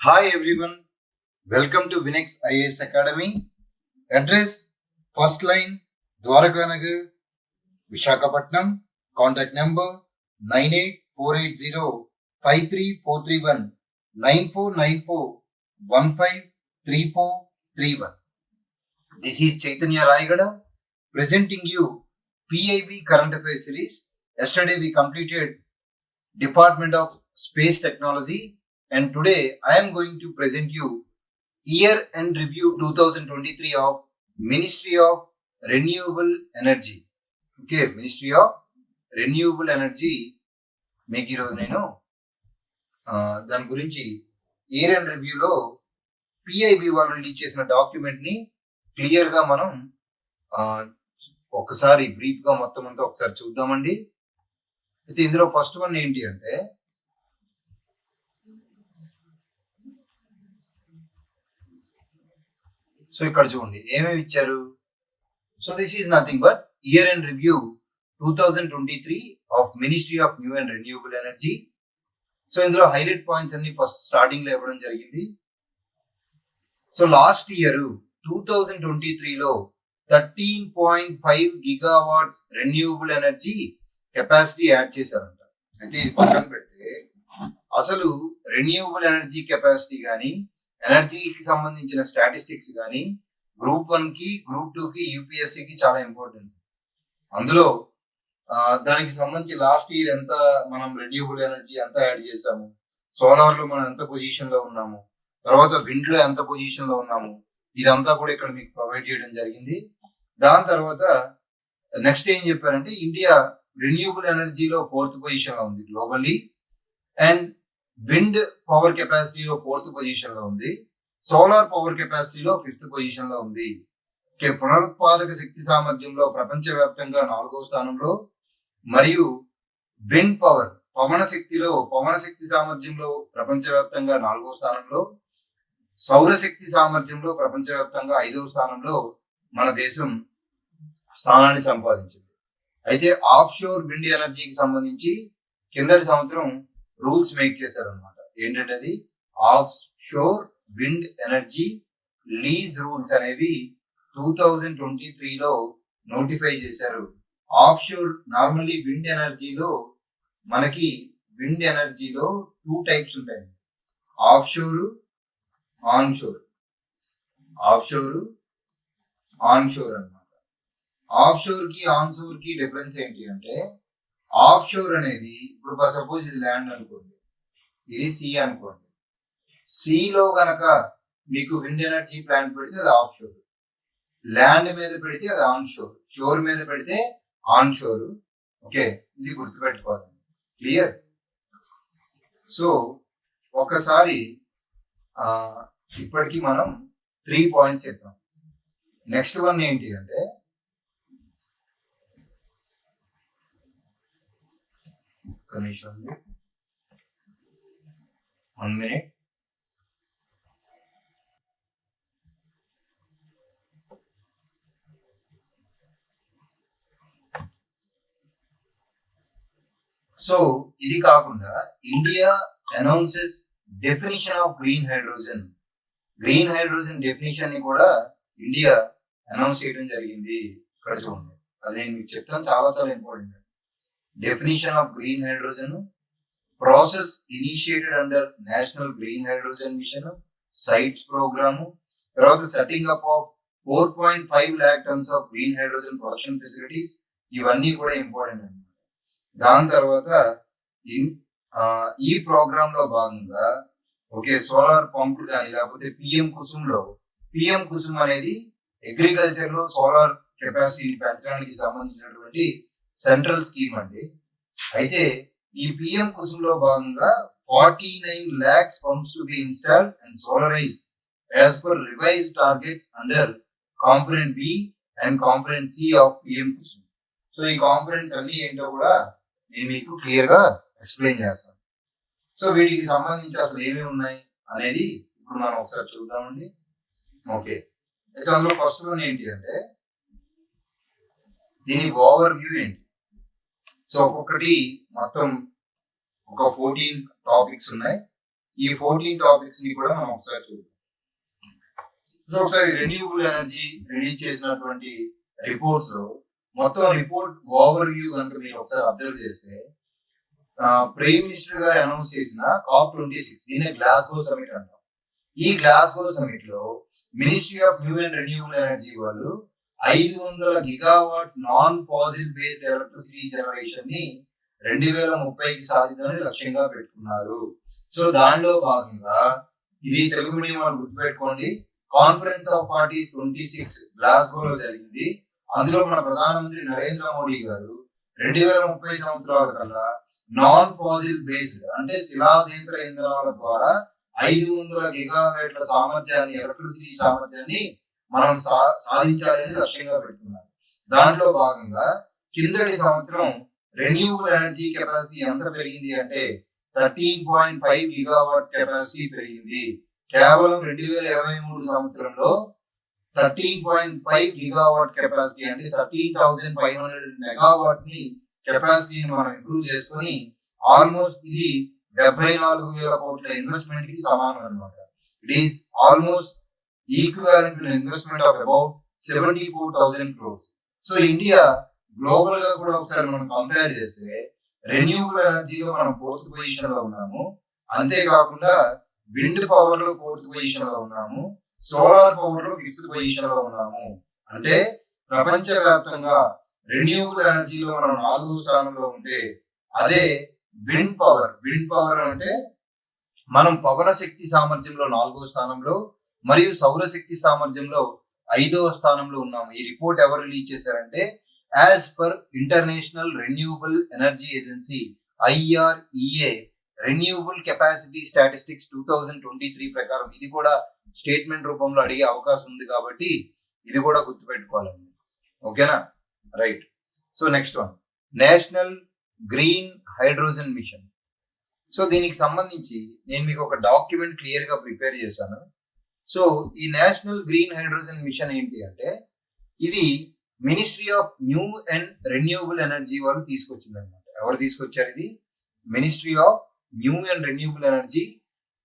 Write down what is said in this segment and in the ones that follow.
Hi everyone, welcome to Vinex IAS Academy. Address first line Dwarakanagar, Vishakhapatnam. Contact number 98480-53431 9494153431. This is Chaitanya Raigada presenting you PIB Current Affairs series. Yesterday we completed Department of Space Technology. And today I am going to present you Year End Review 2023 of Ministry of Renewable Energy. Okay, Ministry of Renewable Energy. మీకు ఈరోజు నేను దాని గురించి year end రివ్యూలో PIB వాళ్ళు release చేసిన డాక్యుమెంట్ని క్లియర్గా మనం ఒకసారి బ్రీఫ్గా మొత్తం అంతా ఒకసారి చూద్దామండి. అయితే ఇందులో ఫస్ట్ వన్ ఏంటి అంటే సో ఇక్కడ చూడండి ఏమేమి ఇచ్చారు. So this is nothing but year end review 2023 of ministry of new and renewable energy. So ఇందులో హైలైట్ పాయింట్స్ అన్ని ఫస్ట్ స్టార్టింగ్ లో ఇవ్వడం జరిగింది. సో లాస్ట్ ఇయర్ 2023లో 13.5 gigawatts renewable energy capacity add చేశారంట. అంటే ఇది పక్కన పెడితే అసలు రెన్యూవబుల్ ఎనర్జీ కెపాసిటీ కానీ ఎనర్జీకి సంబంధించిన స్టాటిస్టిక్స్ కానీ గ్రూప్ 1కి గ్రూప్ 2కి యూపీఎస్సీకి చాలా ఇంపార్టెంట్. అందులో దానికి సంబంధించి లాస్ట్ ఇయర్ ఎంత మనం రెన్యూవబుల్ ఎనర్జీ ఎంత యాడ్ చేసాము, సోలార్ లో మనం ఎంత పొజిషన్ లో ఉన్నాము, తర్వాత విండ్ లో ఎంత పొజిషన్ లో ఉన్నాము, ఇదంతా కూడా ఇక్కడ మీకు ప్రొవైడ్ చేయడం జరిగింది. దాని తర్వాత నెక్స్ట్ ఏం చెప్పారంటే ఇండియా రెన్యూవబుల్ ఎనర్జీలో 4th పొజిషన్ లో ఉంది గ్లోబల్లీ, అండ్ విండ్ పవర్ కెపాసిటీలో 4th పొజిషన్ లో ఉంది, సోలార్ పవర్ కెపాసిటీలో 5th పొజిషన్ లో ఉంది. పునరుత్పాదక శక్తి సామర్థ్యంలో ప్రపంచవ్యాప్తంగా 4వ స్థానంలో, మరియు విండ్ పవర్ పవన శక్తి సామర్థ్యంలో ప్రపంచవ్యాప్తంగా 4వ స్థానంలో, సౌరశక్తి సామర్థ్యంలో ప్రపంచవ్యాప్తంగా 5వ స్థానంలో మన దేశం స్థానాన్ని సంపాదించింది. అయితే ఆఫ్ షోర్ విండ్ ఎనర్జీకి సంబంధించి కిందటి సంవత్సరం రూల్స్ మేక్ చేశారనమాట. ఏంటంటే అది offshore wind energy lease rules అనేవి 2023లో నోటిఫై చేశారు. ఆఫ్ షోర్ నార్మల్లీ విండ్ ఎనర్జీలో మనకి విండ్ ఎనర్జీలో 2 టైప్స్ ఉంటాయి, offshore, onshore. Offshore, onshore అనమాట. ఆఫ్ షోర్ కి ఆన్ షోర్ కి డిఫరెన్స్ ఏంటి అంటే ఆఫ్ షోర్ అనేది ఇప్పుడు సపోజ్ ఇది ల్యాండ్ అనుకోండి, ఇది సీ అనుకోండి. సీలో గనక మీకు విండ్ ఎనర్జీ ప్లాంట్ పెడితే అది ఆఫ్ షోర్, ల్యాండ్ మీద పెడితే అది ఆన్ షోర్, షోర్ మీద పెడితే ఆన్ షోర్. ఓకే, ఇది గుర్తుపెట్టుకోవాలి. క్లియర్? సో ఒకసారి ఇప్పటికి మనం 3 పాయింట్స్ చెప్పాం. నెక్స్ట్ వన్ ఏంటి అంటే నిమిషం 1 minute. సో ఇది కాకుండా India announces definition of green hydrogen. Green hydrogen definition ని కూడా ఇండియా అనౌన్స్ చేయడం జరిగింది. ఇక్కడ చూడండి, అది నేను మీకు చెప్తాను, చాలా చాలా important. Definition of green hydrogen, process initiated under national green hydrogen mission sites programme, తర్వాత setting up of 4.5 lakh tons of green hydrogen production facilities. ఇవన్నీ కూడా ఇంపార్టెంట్ అన్నమాట. దాని తర్వాత ఈ ప్రోగ్రామ్ లో భాగంగా సోలార్ పంపులు కానీ లేకపోతే పిఎం కుసుమ్ అనేది అగ్రికల్చర్ లో సోలార్ కెపాసిటీని పెంచడానికి సంబంధించినటువంటి సెంట్రల్ స్కీమ్ అండి. అయితే ఈ పిఎం కుసుమ్ లో భాగంగా 49 lakhs pumps to be installed and solarised as per revised targets under component B and component C of PM Kusum. So ఈ కాంపోనెంట్స్ అన్ని ఏంటో కూడా నేను మీకు క్లియర్ గా ఎక్స్ప్లెయిన్ చేస్తాను. సో వీటికి సంబంధించి అసలు ఏమేమి ఉన్నాయి అనేది ఇప్పుడు మనం ఒకసారి చూద్దామండి. ఓకే, అయితే అందులో ఫస్ట్ వన్ ఏంటి అంటే దీని ఓవర్ వ్యూ ఏంటి. సో ఒక్కొక్కటి మొత్తం ఒక 14 టాపిక్స్ ఉన్నాయి. ఈ 14 టాపిక్స్ ని కూడా మనం ఒకసారి చూద్దాం. సో ఒకసారి రెన్యూబుల్ ఎనర్జీ రిలీజ్ చేసినటువంటి రిపోర్ట్స్ లో మొత్తం రిపోర్ట్ ఓవర్ వ్యూ కనుక మీరు ఒకసారి అబ్జర్వ్ చేస్తే ప్రైమ్ మినిస్టర్ గారు అనౌన్స్ చేసిన COP26 దీన్ని గ్లాస్గో సమిట్ అంటాం. ఈ గ్లాస్గో సమిట్ లో ministry of new and renewable energy వాళ్ళు 500 gigawatts non fossil based electricity generation ని 2030కి సాధించాలని లక్ష్యంగా పెట్టుకున్నారు. సో దానిలో భాగంగా ఇది తెలుగు మీడియం వాళ్ళు గుర్తుపెట్టుకోండి, కాన్ఫరెన్స్ ఆఫ్ పార్టీస్ 26 గ్లాస్గోలో జరిగింది. అందులో మన ప్రధానమంత్రి నరేంద్ర మోడీ గారు 2030 సంవత్సరాల కల్లా నాన్ ఫాసిల్ బేస్డ్ అంటే శిలాజేతర ఇంధనాల ద్వారా 500 గిగావాట్ల సామర్థ్యాన్ని ఎలక్ట్రిసిటీ సామర్థ్యాన్ని మనం సాధించాలని లక్ష్యంగా పెట్టుకున్నారు. దాంట్లో భాగంగా కిందటి సంవత్సరం రెన్యూబుల్ ఎనర్జీ కెపాసిటీ ఎంత పెరిగింది అంటే 13.5 గిగావాట్స్ కెపాసిటీ పెరిగింది. కేవలం 2023 సంవత్సరంలో 13.5 గిగావాట్స్ కెపాసిటీ అంటే 13,500 మెగావాట్స్ ని కెపాసిటీని మనం ఇంప్రూవ్ చేసుకుని ఆల్మోస్ట్ ఇది 74,000 కోట్ల ఇన్వెస్ట్మెంట్ కి సమానం అనమాట. It is almost equivalent to investment of about 74,000 crores. So India global గా కూడా ఒకసారి మనం కంపేర్ చేస్తే రెన్యూబుల్ ఎనర్జీలో మనం 4th పొజిషన్ లో ఉన్నాము. అంతేకాకుండా విండ్ పవర్ లో 4th పొజిషన్ లో ఉన్నాము, సోలార్ పవర్ లో 5th పొజిషన్ లో ఉన్నాము. అంటే ప్రపంచ వ్యాప్తంగా రెన్యూబుల్ ఎనర్జీలో మనం 4వ స్థానంలో ఉంటే అదే విండ్ పవర్ అంటే మనం పవన శక్తి సామర్థ్యంలో 4వ స్థానంలో మరియు సౌరశక్తి సామర్థ్యంలో 5వ స్థానంలో ఉన్నాము. ఈ రిపోర్ట్ ఎవరు రిలీజ్ చేశారంటే as per international renewable energy agency IREA renewable capacity statistics 2023 ప్రకారం. ఇది కూడా స్టేట్మెంట్ రూపంలో అడిగే అవకాశం ఉంది కాబట్టి ఇది కూడా గుర్తుపెట్టుకోవాలండి. ఓకేనా, right. So next one, national green hydrogen machine. So దీనికి సంబంధించి నేను మీకు ఒక డాక్యుమెంట్ క్లియర్ గా ప్రిపేర్ చేశాను. సో ఈ నేషనల్ గ్రీన్ హైడ్రోజన్ మిషన్ ఏంటి అంటే ఇది ministry of new and renewable energy వాళ్ళు తీసుకొచ్చింది అనమాట. ఎవరు తీసుకొచ్చారు? ఇది ministry of new and renewable energy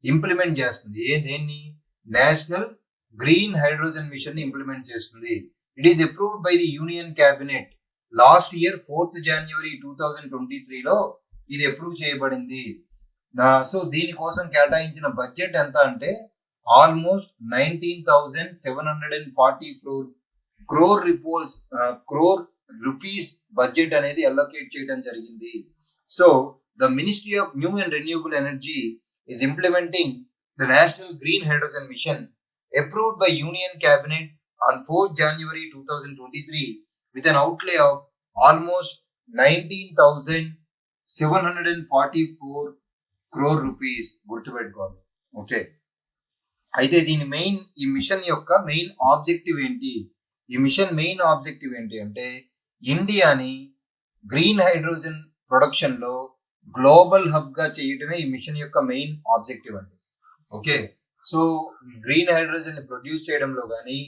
implement చేస్తుంది. దేన్ని? నేషనల్ గ్రీన్ హైడ్రోజన్ మిషన్ ని ఇంప్లిమెంట్ చేస్తుంది. It is approved by the union cabinet last year 4th January 2023 లో ఇది అప్రూవ్ చేయబడింది. సో దీనికోసం కేటాయించిన బడ్జెట్ ఎంత అంటే ఆల్మోస్ట్ 19,744 crore rupees బడ్జెట్ అనేది అలొకేట్ చేయడం జరిగింది. So the ministry of new and renewable energy is implementing the National Green Hydrogen Mission approved by Union Cabinet on 4th January 2023 with an outlay of almost 19,744 crore rupees. గుర్తుపెట్టుకోవాలి. Okay, అయితే దీని ఈ machine యొక్క main objective ఏంటి? ఈ machine main objective ఏంటి అంటే ఇండియాని గ్రీన్ హైడ్రోజన్ ప్రొడక్షన్ లో గ్లోబల్ హబ్ గా చేయడమే ఈ మిషన్ యొక్క మెయిన్ ఆబ్జెక్టివ్ అండి. ఓకే, సో గ్రీన్ హైడ్రోజన్ ని ప్రొడ్యూస్ చేయడంలో కానీ,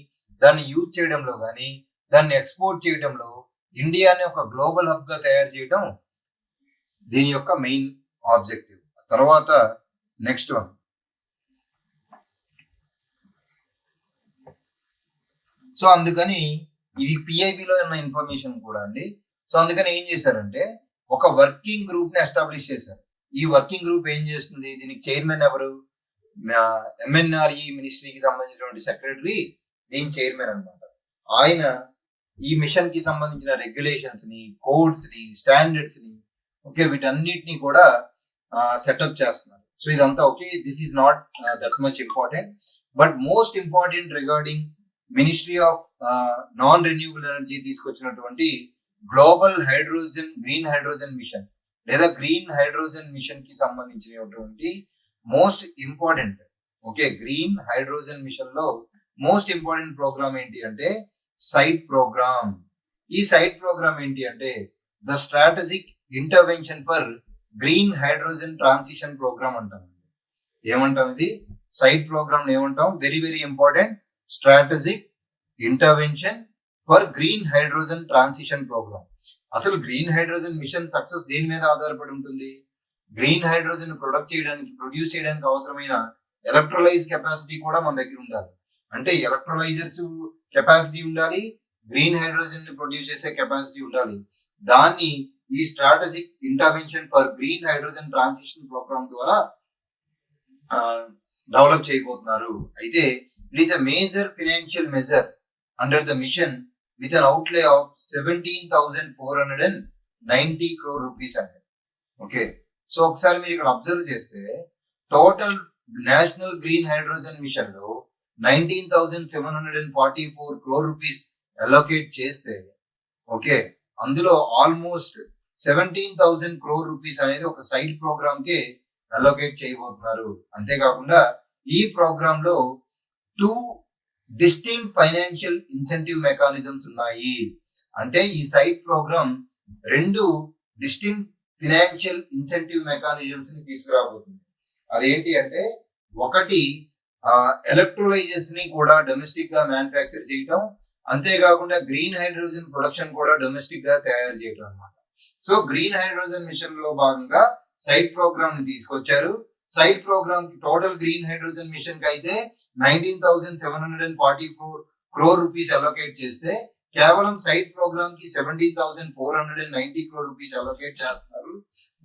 దాన్ని యూజ్ చేయడంలో కానీ, దాన్ని ఎక్స్పోర్ట్ చేయడంలో ఇండియాని ఒక గ్లోబల్ హబ్ గా తయారు చేయడం దీని యొక్క మెయిన్ ఆబ్జెక్టివ్. తర్వాత నెక్స్ట్ వన్, సో అందుకని ఇది పిఐబిలో ఉన్న ఇన్ఫర్మేషన్ కూడా అండి. సో అందుకని ఏం చేశారంటే ఒక వర్కింగ్ గ్రూప్ ని ఎస్టాబ్లిష్ చేశారు. ఈ వర్కింగ్ గ్రూప్ ఏం చేస్తుంది? దీనికి చైర్మన్ ఎవరు? MNRE మినిస్ట్రీకి సంబంధించినటువంటి సెక్రటరీ దీని చైర్మన్ అనమాట. ఆయన ఈ మిషన్ కి సంబంధించిన రెగ్యులేషన్స్ ని, కోడ్స్ ని, స్టాండర్డ్స్ ని, ఓకే, వీటన్నిటిని కూడా సెటప్ చేస్తున్నారు. సో ఇదంతా okay, this is not that much important, but most important regarding ministry of non renewable energy తీసుకొచ్చినటువంటి గ్లోబల్ గ్రీన్ హైడ్రోజన్ మిషన్ లేదా గ్రీన్ హైడ్రోజన్ మిషన్ కి సంబంధించినటువంటి most important, okay, green hydrogen mission లో most important program ఏంటి అంటే SIGHT program. ఈ SIGHT program ఏంటి అంటే the strategic intervention for green hydrogen transition program అంటాం. ఏమంటాం? ఇది సైట్ ప్రోగ్రామ్ ఏమంటాం? Very very important, strategic intervention for green hydrogen transition program. అసలు గ్రీన్ హైడ్రోజన్ మిషన్ సక్సెస్ దేని మీద ఆధారపడి ఉంటుంది? గ్రీన్ హైడ్రోజన్ ప్రొడ్యూస్ చేయడానికి అవసరమైన ఎలక్ట్రోలైజ్ కెపాసిటీ కూడా మన దగ్గర ఉండాలి. అంటే ఎలక్ట్రోలైజర్స్ కెపాసిటీ ఉండాలి, గ్రీన్ హైడ్రోజన్ ని ప్రొడ్యూస్ చేసే కెపాసిటీ ఉండాలి. దాన్ని ఈ strategic intervention for green hydrogen transition program ద్వారా డెవలప్ చేయబోతున్నారు. అయితే it is a major financial measure under the mission with an outlay of 17,490 crore rupees అంటే. ఓకే, సో ఒకసారి మీరు ఇక్కడ అబ్జర్వ్ చేస్తే total national green hydrogen mission లో 19,744 crore rupees allocate చేస్తే, ఓకే, అందులో ఆల్మోస్ట్ 17,000 crore rupees అనేది ఒక సైడ్ ప్రోగ్రామ్ కి అలోకేట్ చేయబోతున్నారు. అంతేకాకుండా ఈ ప్రోగ్రామ్ లో 2 డిస్టింక్ట్ ఫైనాన్షియల్ ఇన్సెంటివ్ మెకానిజమ్స్ ఉన్నాయి. అంటే ఈ SIGHT program 2 distinct financial incentive mechanisms ని తీసుకురాబోతుంది. అదేంటి అంటే, ఒకటి ఎలక్ట్రోలైజర్స్ ని కూడా డొమెస్టిక్ గా మ్యానుఫ్యాక్చర్ చేయటం, అంతేకాకుండా గ్రీన్ హైడ్రోజన్ ప్రొడక్షన్ కూడా డొమెస్టిక్ గా తయారు చేయటం అన్నమాట. సో గ్రీన్ హైడ్రోజన్ మిషన్ లో భాగంగా సైడ్ ప్రోగ్రామ్ ని తీసుకొచ్చారు. సైడ్ ప్రోగ్రామ్ కి టోటల్ గ్రీన్ హైడ్రోజన్ మిషన్ కి అయితే 19,744 crore rupees అలోకేట్ చేస్తే, కేవలం సైడ్ ప్రోగ్రామ్ కి 17,490 crore rupees అలోకేట్ చేస్తున్నారు.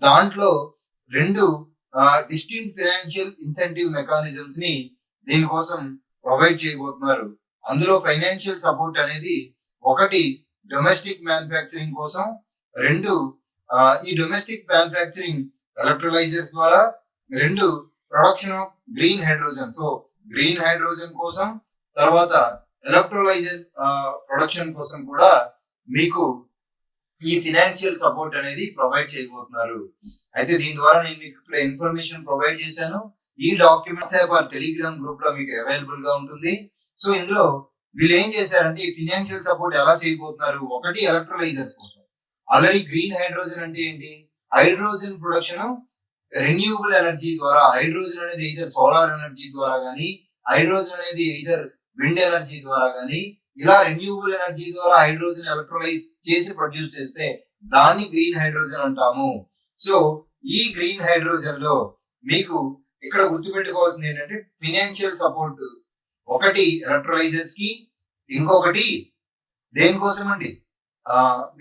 దాంట్లో 2 డిస్టింక్ట్ ఫైనాన్షియల్ ఇన్సెంటివ్ మెకానిజమ్స్ ని దీనికోసం ప్రొవైడ్ చేయబోతున్నారు. అందులో ఫైనాన్షియల్ సపోర్ట్ అనేది ఒకటి డొమెస్టిక్ మ్యానుఫ్యాక్చరింగ్ కోసం, 2 ఈ డొమెస్టిక్ మ్యానుఫ్యాక్చరింగ్ ఎలక్ట్రోలైజర్స్ ద్వారా, 2 production of green hydrogen. So green hydrogen కోసం, తర్వాత ఎలక్ట్రోలైజర్ ప్రొడక్షన్ కోసం కూడా మీకు ఈ ఫైనాన్షియల్ సపోర్ట్ అనేది ప్రొవైడ్ చేయబోతున్నారు. అయితే దీని ద్వారా నేను మీకు ఇక్కడ ఇన్ఫర్మేషన్ ప్రొవైడ్ చేశాను. ఈ డాక్యుమెంట్స్ టెలిగ్రామ్ గ్రూప్ లో మీకు అవైలబుల్ గా ఉంటుంది. సో ఇందులో వీళ్ళు ఏం చేశారంటే ఈ ఫైనాన్షియల్ సపోర్ట్ ఎలా చేయబోతున్నారు. ఒకటి ఎలక్ట్రోలైజర్స్ కోసం. ఆల్రెడీ గ్రీన్ హైడ్రోజన్ అంటే ఏంటి, హైడ్రోజన్ ప్రొడక్షన్ రెన్యూబుల్ ఎనర్జీ ద్వారా, హైడ్రోజన్ అనేది ఇదర్ సోలార్ ఎనర్జీ ద్వారా కానీ, హైడ్రోజన్ అనేది ఇదర్ విండ్ ఎనర్జీ ద్వారా కానీ, ఇలా రెన్యూబుల్ ఎనర్జీ ద్వారా హైడ్రోజన్ ఎలక్ట్రోలైజ్ చేసి ప్రొడ్యూస్ చేస్తే దాన్ని గ్రీన్ హైడ్రోజన్ అంటాము. సో ఈ గ్రీన్ హైడ్రోజన్ లో మీకు ఇక్కడ గుర్తుపెట్టుకోవాల్సింది ఏంటంటే ఫైనాన్షియల్ సపోర్ట్ ఒకటి ఎలక్ట్రోలైజర్స్ కి, ఇంకొకటి దేనికోసం అండి,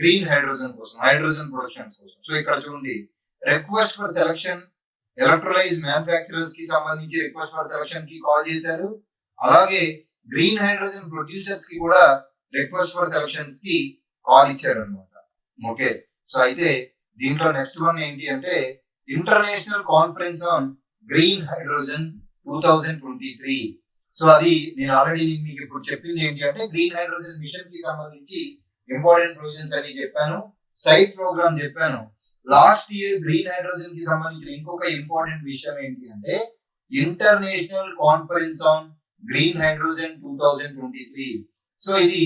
గ్రీన్ హైడ్రోజన్ కోసం, హైడ్రోజన్ ప్రొడక్షన్స్ కోసం. సో ఇక్కడ చూడండి, రిక్వెస్ట్ ఫర్ సెలక్షన్ ఎలక్ట్రోలైజ్ మ్యానుఫ్యాక్చరర్స్ కి సంబంధించి రిక్వెస్ట్ ఫర్ సెలక్షన్ కి కాల్ చేశారు. అలాగే గ్రీన్ హైడ్రోజన్ ప్రొడ్యూసర్స్ కి కూడా రిక్వెస్ట్ ఫర్ సెలక్షన్స్ కి కాల్ ఇచ్చారు అనమాట. ఓకే, సో అయితే దీంట్లో నెక్స్ట్ వన్ ఏంటి అంటే international conference on green hydrogen 2023. So అది నేను ఆల్రెడీ మీకు ఇప్పుడు చెప్పింది ఏంటి అంటే గ్రీన్ హైడ్రోజన్ మిషన్ కి సంబంధించి ఇంపార్టెంట్ ప్రొవిజన్స్ అని చెప్పాను, సైడ్ ప్రోగ్రామ్ చెప్పాను. లాస్ట్ ఇయర్ గ్రీన్ హైడ్రోజన్ కి సంబంధించిన ఇంకొక ఇంపార్టెంట్ విషయం ఏంటి అంటే international conference on green hydrogen 2023. So ఇది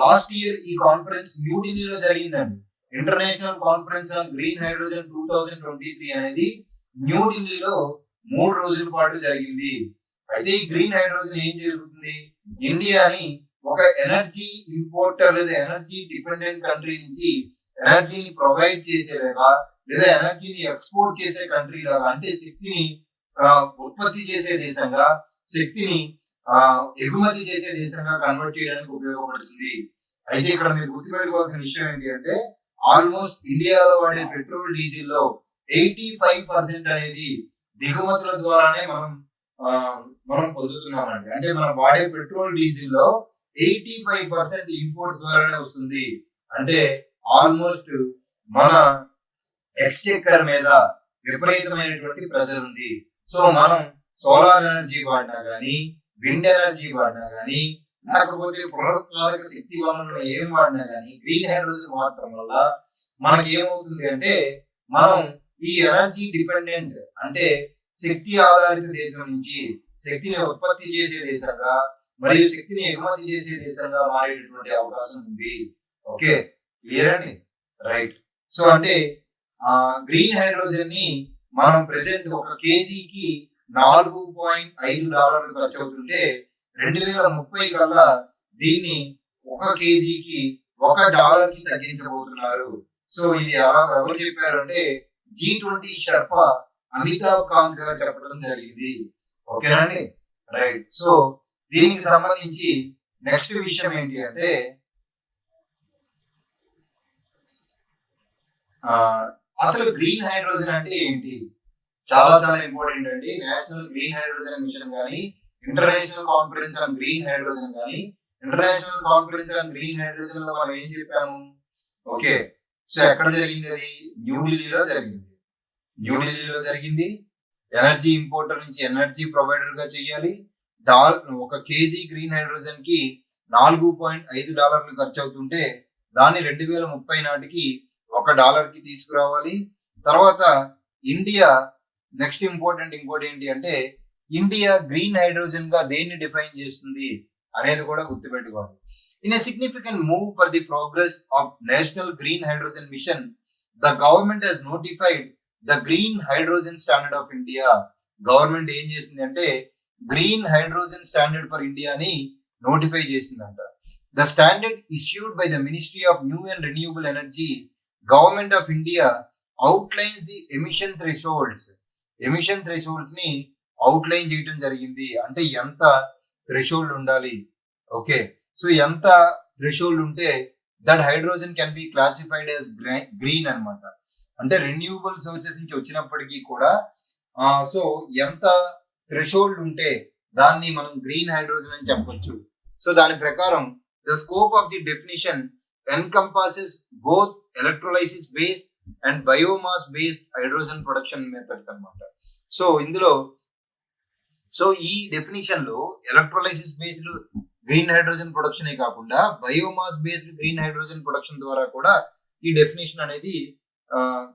లాస్ట్ ఇయర్ ఈ కాన్ఫరెన్స్ న్యూఢిల్లీలో జరిగిందండి. International conference on green hydrogen 2023 అనేది న్యూఢిల్లీలో 3 రోజుల పాటు జరిగింది. అయితే ఈ గ్రీన్ హైడ్రోజన్ ఏం జరుగుతుంది, ఇండియాని ఒక ఎనర్జీ ఇంపోర్టర్ లేదా ఎనర్జీ డిపెండెంట్ కంట్రీ నుంచి ఎనర్జీని ప్రొవైడ్ చేసేలాగా లేదా ఎనర్జీని ఎక్స్పోర్ట్ చేసే కంట్రీ లాగా, అంటే శక్తిని ఉత్పత్తి చేసే దేశంగా, శక్తిని ఎగుమతి చేసే దేశంగా కన్వర్ట్ చేయడానికి ఉపయోగపడుతుంది. అయితే ఇక్కడ మీరు గుర్తుపెట్టుకోవాల్సిన విషయం ఏంటి అంటే ఆల్మోస్ట్ ఇండియాలో వాడే పెట్రోల్ డీజిల్ లో 85% అనేది దిగుమతుల ద్వారానే మనం పొందుతున్నామండి. అంటే మనం వాడే పెట్రోల్ డీజిల్ లో 85% ఇంపోర్ట్స్ ద్వారానే వస్తుంది. అంటే ఆల్మోస్ట్ మన ఎక్స్చెక్కర్ మీద విపరీతమైనటువంటి ప్రెషర్ ఉంది. సో మనం సోలార్ ఎనర్జీ వాడినా గానీ, విండ్ ఎనర్జీ వాడినా గానీ, లేకపోతే పునరుత్పాదక శక్తి వనరులు ఏం వాడినా గానీ గ్రీన్ హైడ్రోజన్ వాడటం వల్ల మనకి ఏమవుతుంది అంటే మనం ఈ ఎనర్జీ డిపెండెంట్ అంటే శక్తి ఆధారిత దేశం నుంచి శక్తిని ఉత్పత్తి చేసే దేశంగా మరియు శక్తిని ఎగుమతి చేసే దేశంగా మారేటటువంటి అవకాశం ఉంది. ఓకే, క్లియర్ అండి, రైట్. సో అంటే గ్రీన్ హైడ్రోజన్ ని మనం ప్రెసెంట్ ఒక కేజీకి $4.5 ఖర్చు అవుతుంటే 2030 కల్లా దీన్ని ఒక కేజీకి $1 తగ్గించబోతున్నారు. సో ఇది ఎవరు చెప్పారు అంటే G20 షర్పా అమితాబ్ కాంత్ గారు చెప్పడం జరిగింది. ఓకేనండి, రైట్. సో దీనికి సంబంధించి నెక్స్ట్ విషయం ఏంటి అంటే అసలు గ్రీన్ హైడ్రోజన్ అంటే ఏంటి? చాలా చాలా ఇంపార్టెంట్ అండి. నేషనల్ గ్రీన్ హైడ్రోజన్ మిషన్ కానీ, international conference on green hydrogen కానీ, international conference on green hydrogen లో మనం ఏం చెప్పాము? ఓకే, సో ఎక్కడ జరిగింది? అది న్యూఢిల్లీలో జరిగింది. న్యూఢిల్లీలో జరిగింది. ఎనర్జీ ఇంపోర్టర్ నుంచి ఎనర్జీ ప్రొవైడర్ గా చేయాలి. ఒక కేజీ గ్రీన్ హైడ్రోజన్ కి $4.5 ఖర్చు అవుతుంటే దాన్ని 2030 నాటికి $1 కి తీసుకురావాలి. తర్వాత ఇండియా నెక్స్ట్ ఇంకోటి ఏంటి అంటే ఇండియా గ్రీన్ హైడ్రోజన్ గా దేన్ని డిఫైన్ చేస్తుంది అనేది కూడా గుర్తుపెట్టుకోవాలి. In a significant move for the progress of national green hydrogen machine, the government has notified the green hydrogen standard of India. Government ఏం చేసింది అంటే గ్రీన్ హైడ్రోజన్ స్టాండర్డ్ ఫర్ ఇండియాని నోటిఫై చేసిందంట. The standard issued by the ministry of new and renewable energy, government of India outlines the emission thresholds ని outline చేయడం జరిగింది. అంటే ఎంత థ్రెషోల్డ్ ఉండాలి, ఓకే, సో ఎంత థ్రెషోల్డ్ ఉంటే that hydrogen can be classified as green అన్నమాట. అంటే రెన్యూబుల్ సోర్సెస్ నుంచి వచ్చినప్పటికీ కూడా సో ఎంత థ్రెషోల్డ్ ఉంటే దాన్ని మనం గ్రీన్ హైడ్రోజన్ అని చెప్పొచ్చు. సో దాని ప్రకారం the scope of the definition encompasses both electrolysis based and biomass based hydrogen production methods అన్నమాట. సో ఇందులో ఈ డెఫినిషన్ లో electrolysis based green hydrogen production కాకుండా biomass based green hydrogen production ద్వారా కూడా ఈ డెఫినేషన్ అనేది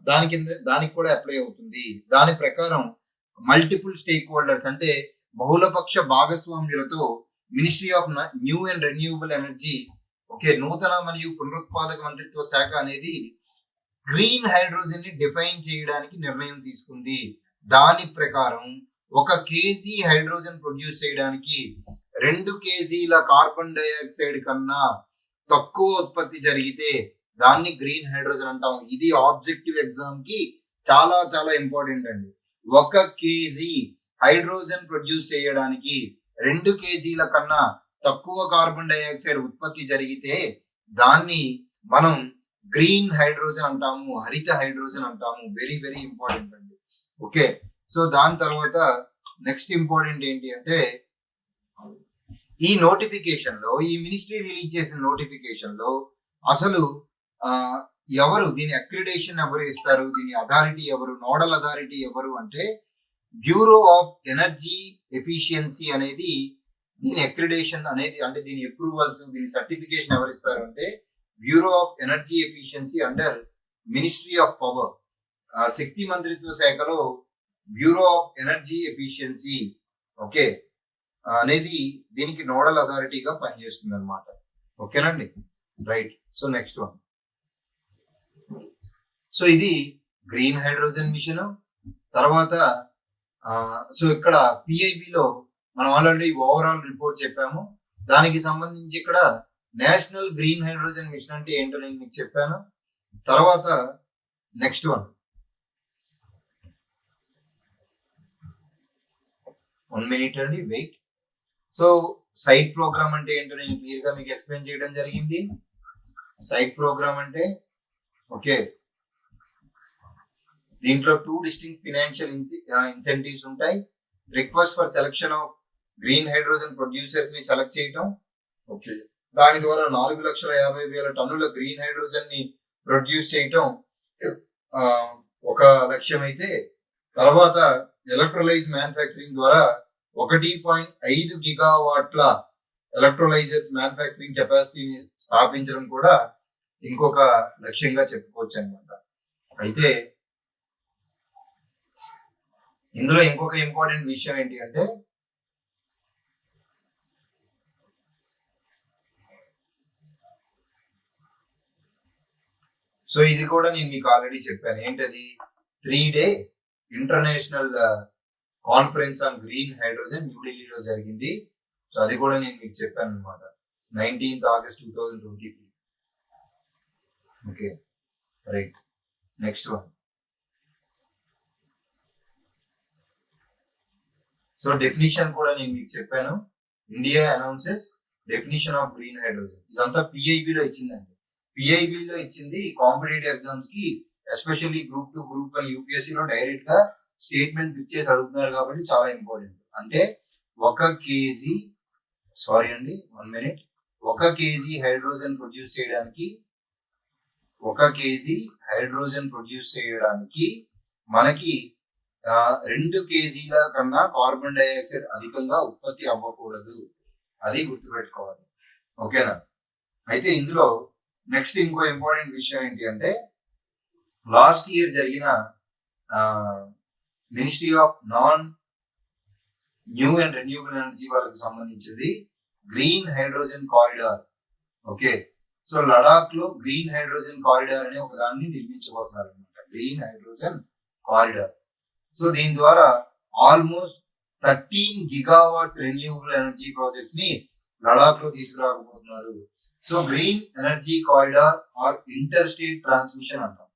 దానికి కూడా అప్లై అవుతుంది. దాని ప్రకారం మల్టిపుల్ స్టేక్ హోల్డర్స్ అంటే బహుళపక్ష భాగస్వామ్యులతో ministry of new and renewable energy, okay, నూతన మరియు పునరుత్పాదక మంత్రిత్వ శాఖ అనేది గ్రీన్ హైడ్రోజన్ ని డిఫైన్ చేయడానికి నిర్ణయం తీసుకుంది. దాని ప్రకారం 1 కేజీ హైడ్రోజన్ ప్రొడ్యూస్ చేయడానికి 2 కేజీల కార్బన్ డైఆక్సైడ్ కన్నా తక్కువ ఉత్పత్తి జరిగితే దాన్ని గ్రీన్ హైడ్రోజన్ అంటాం. ఇది ఆబ్జెక్టివ్ ఎగ్జామ్ కి చాలా చాలా ఇంపార్టెంట్ అండి. 1 కేజీ హైడ్రోజన్ ప్రొడ్యూస్ చేయడానికి 2 కేజీల కన్నా తక్కువ కార్బన్ డైఆక్సైడ్ ఉత్పత్తి జరిగితే దాన్ని మనం గ్రీన్ హైడ్రోజన్ అంటాము, హరిత హైడ్రోజన్ అంటాము. వెరీ వెరీ ఇంపార్టెంట్ అండి. ఓకే, సో దాని తర్వాత నెక్స్ట్ ఇంపార్టెంట్ ఏంటి అంటే ఈ నోటిఫికేషన్ లో, ఈ మినిస్ట్రీ రిలీజ్ చేసిన నోటిఫికేషన్ లో అసలు ఎవరు దీని అక్రిడేషన్ ఎవరు ఇస్తారు, దీని అథారిటీ ఎవరు, నోడల్ అథారిటీ ఎవరు అంటే బ్యూరో ఆఫ్ ఎనర్జీ ఎఫిషియన్సీ అనేది దీని అక్రిడేషన్ అనేది, అంటే దీని అప్రూవల్స్, దీని సర్టిఫికేషన్ ఎవరు ఇస్తారు అంటే bureau of energy efficiency under ministry of power. శక్తి మంత్రిత్వ శాఖలో bureau of energy efficiency, okay, అనేది దీనికి నోడల్ అథారిటీగా పనిచేస్తుంది అనమాట. ఓకేనండి, right. So next one, so ఇది గ్రీన్ హైడ్రోజన్ మిషన్. తర్వాత సో ఇక్కడ పిఐబిలో మనం ఆల్రెడీ ఓవరాల్ రిపోర్ట్ చెప్పాము. దానికి సంబంధించి ఇక్కడ నేషనల్ గ్రీన్ హైడ్రోజన్ మిషన్ అంటే ఏంటో నేను మీకు చెప్పాను. తర్వాత నెక్స్ట్ వన్, 1 minute అండి, వెయిట్. సో సైట్ ప్రోగ్రామ్ అంటే ఏంటో నేను క్లియర్ గా మీకు ఎక్స్ప్లెయిన్ చేయడం జరిగింది. సైట్ ప్రోగ్రామ్ అంటే, ఓకే, దీంట్లో 2 డిస్టింక్ట్ ఫైనాన్షియల్ ఇన్సెంటివ్స్ ఉంటాయి. Request for selection of green hydrogen producers ని సెలెక్ట్ చేయటం, ఓకే, దాని ద్వారా 4,50,000 టన్నుల గ్రీన్ హైడ్రోజన్ ని ప్రొడ్యూస్ చేయటం ఒక లక్ష్యం అయితే, తర్వాత ఎలక్ట్రోలైజ్ మ్యానుఫ్యాక్చరింగ్ ద్వారా 1.5 గిగావాట్ల ఎలక్ట్రోలైజర్స్ మ్యానుఫ్యాక్చరింగ్ కెపాసిటీని స్థాపించడం కూడా ఇంకొక లక్ష్యంగా చెప్పుకోవచ్చు అనమాట. అయితే ఇందులో ఇంకొక ఇంపార్టెంట్ విషయం ఏంటి అంటే సో ఇది కూడా నేను మీకు ఆల్రెడీ చెప్పాను. ఏంటది? 3-day international conference on green hydrogen న్యూఢిల్లీలో జరిగింది. సో అది కూడా నేను మీకు చెప్పాను అనమాట. 19th August 2023. Okay, right. Next one, so definition కూడా నేను మీకు చెప్పాను. India announces definition of green hydrogen. ఇదంతా పిఐబిలో ఇచ్చిందండి. పిఐబిలో ఇచ్చింది కాంపిటేటివ్ ఎగ్జామ్స్ కి, ఎస్పెషల్లీ గ్రూప్ 2, గ్రూప్ 1, యూపీఎస్సీలో డైరెక్ట్ గా స్టేట్మెంట్ ఇచ్చేసి అడుగుతున్నారు కాబట్టి చాలా ఇంపార్టెంట్. అంటే 1 kg, సారీ అండి 1 minute, 1 kg హైడ్రోజన్ ప్రొడ్యూస్ చేయడానికి 1 kg హైడ్రోజన్ ప్రొడ్యూస్ చేయడానికి మనకి 2 kgల కన్నా కార్బన్ డైఆక్సైడ్ అధికంగా ఉత్పత్తి అవ్వకూడదు. అది గుర్తుపెట్టుకోవాలి. ఓకేనా? అయితే ఇందులో నెక్స్ట్ ఇంకో ఇంపార్టెంట్ విషయం ఏంటి అంటే, లాస్ట్ ఇయర్ జరిగిన ministry of non new and renewable energy వాళ్ళకి సంబంధించింది green hydrogen corridor. Okay, so Ladakh లో గ్రీన్ హైడ్రోజన్ కారిడార్ అనే ఒక దాన్ని నిర్మించబోతున్నారు అనమాట. Green hydrogen corridor. సో దీని ద్వారా almost 13 gigawatts renewable energy projects ని లడాక్ లో తీసుకురాకపోతున్నారు. So green energy corridor or interstate transmission అంటాం.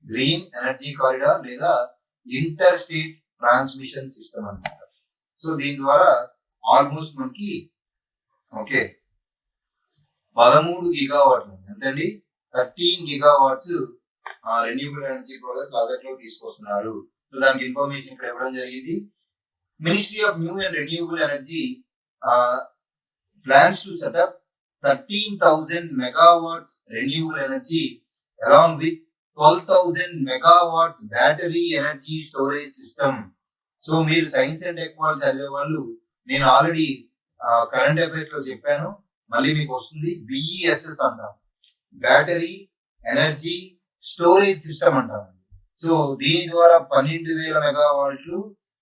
గ్రీన్ ఎనర్జీ కారిడార్ లేదా ఇంటర్ స్టేట్ ట్రాన్స్మిషన్ సిస్టమ్ అన్నమాట. సో దీని ద్వారా ఆల్మోస్ట్ మనకి 13 gigawatts ఎంతండి 13 gigawatts renewable energy projects Ladakh లో తీసుకొస్తున్నారు. సో దానికి ఇన్ఫర్మేషన్ ఇక్కడ ఇవ్వడం జరిగింది. Ministry of new and renewable energy plans to set up 13,000 megawatts renewable energy along with 12,000 megawatts battery energy storage system. So మీరు సైన్స్ అండ్ టెక్నాలజీ చదివే వాళ్ళు, నేను ఆల్రెడీ కరెంట్ అఫైర్స్ లో చెప్పాను, మళ్ళీ మీకు వస్తుంది. బిఈఎస్ఎస్ అంటాం, బ్యాటరీ ఎనర్జీ స్టోరేజ్ సిస్టమ్ అంటాం. సో దీని ద్వారా 12,000 మెగావాట్లు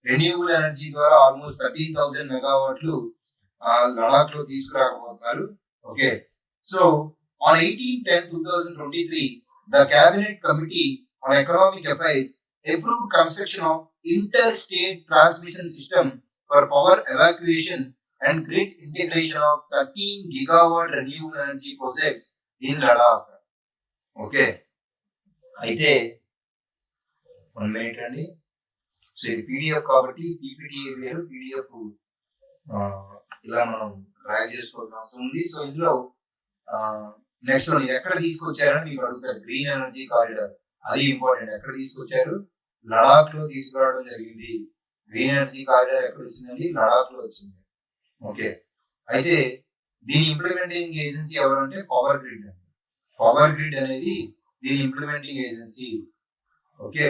రెన్యూబుల్ ఎనర్జీ ద్వారా ఆల్మోస్ట్ 13,000 మెగావాట్లు లడాక్ లో తీసుకురాకపోతున్నారు. Okay, so on 18/10/2023 the cabinet committee on economic affairs approved construction of interstate transmission system for power evacuation and grid integration of 13 gigawatt renewable energy projects in Ladakh. Okay, అయితే 1 minute అండి. So ఇది PDF కాబట్టి PPT వేరు, PDF ఇలా మనం drag చేసుకోవాల్సిన అవసరం ఉంది. సో ఇందులో నెక్స్ట్ ఎక్కడ తీసుకొచ్చారని మీకు అడుగుతారు. గ్రీన్ ఎనర్జీ కారిడార్, అది ఇంపార్టెంట్. ఎక్కడ తీసుకొచ్చారు? లడాక్ లో తీసుకురావడం జరిగింది. గ్రీన్ ఎనర్జీ కారిడార్ ఎక్కడ వచ్చిందండి? లడాక్ లో వచ్చింది. ఓకే, అయితే దీని ఇంప్లిమెంటింగ్ ఏజెన్సీ ఎవరంటే పవర్ గ్రిడ్ అండి. పవర్ గ్రిడ్ అనేది దీని ఇంప్లిమెంటింగ్ ఏజెన్సీ. Okay,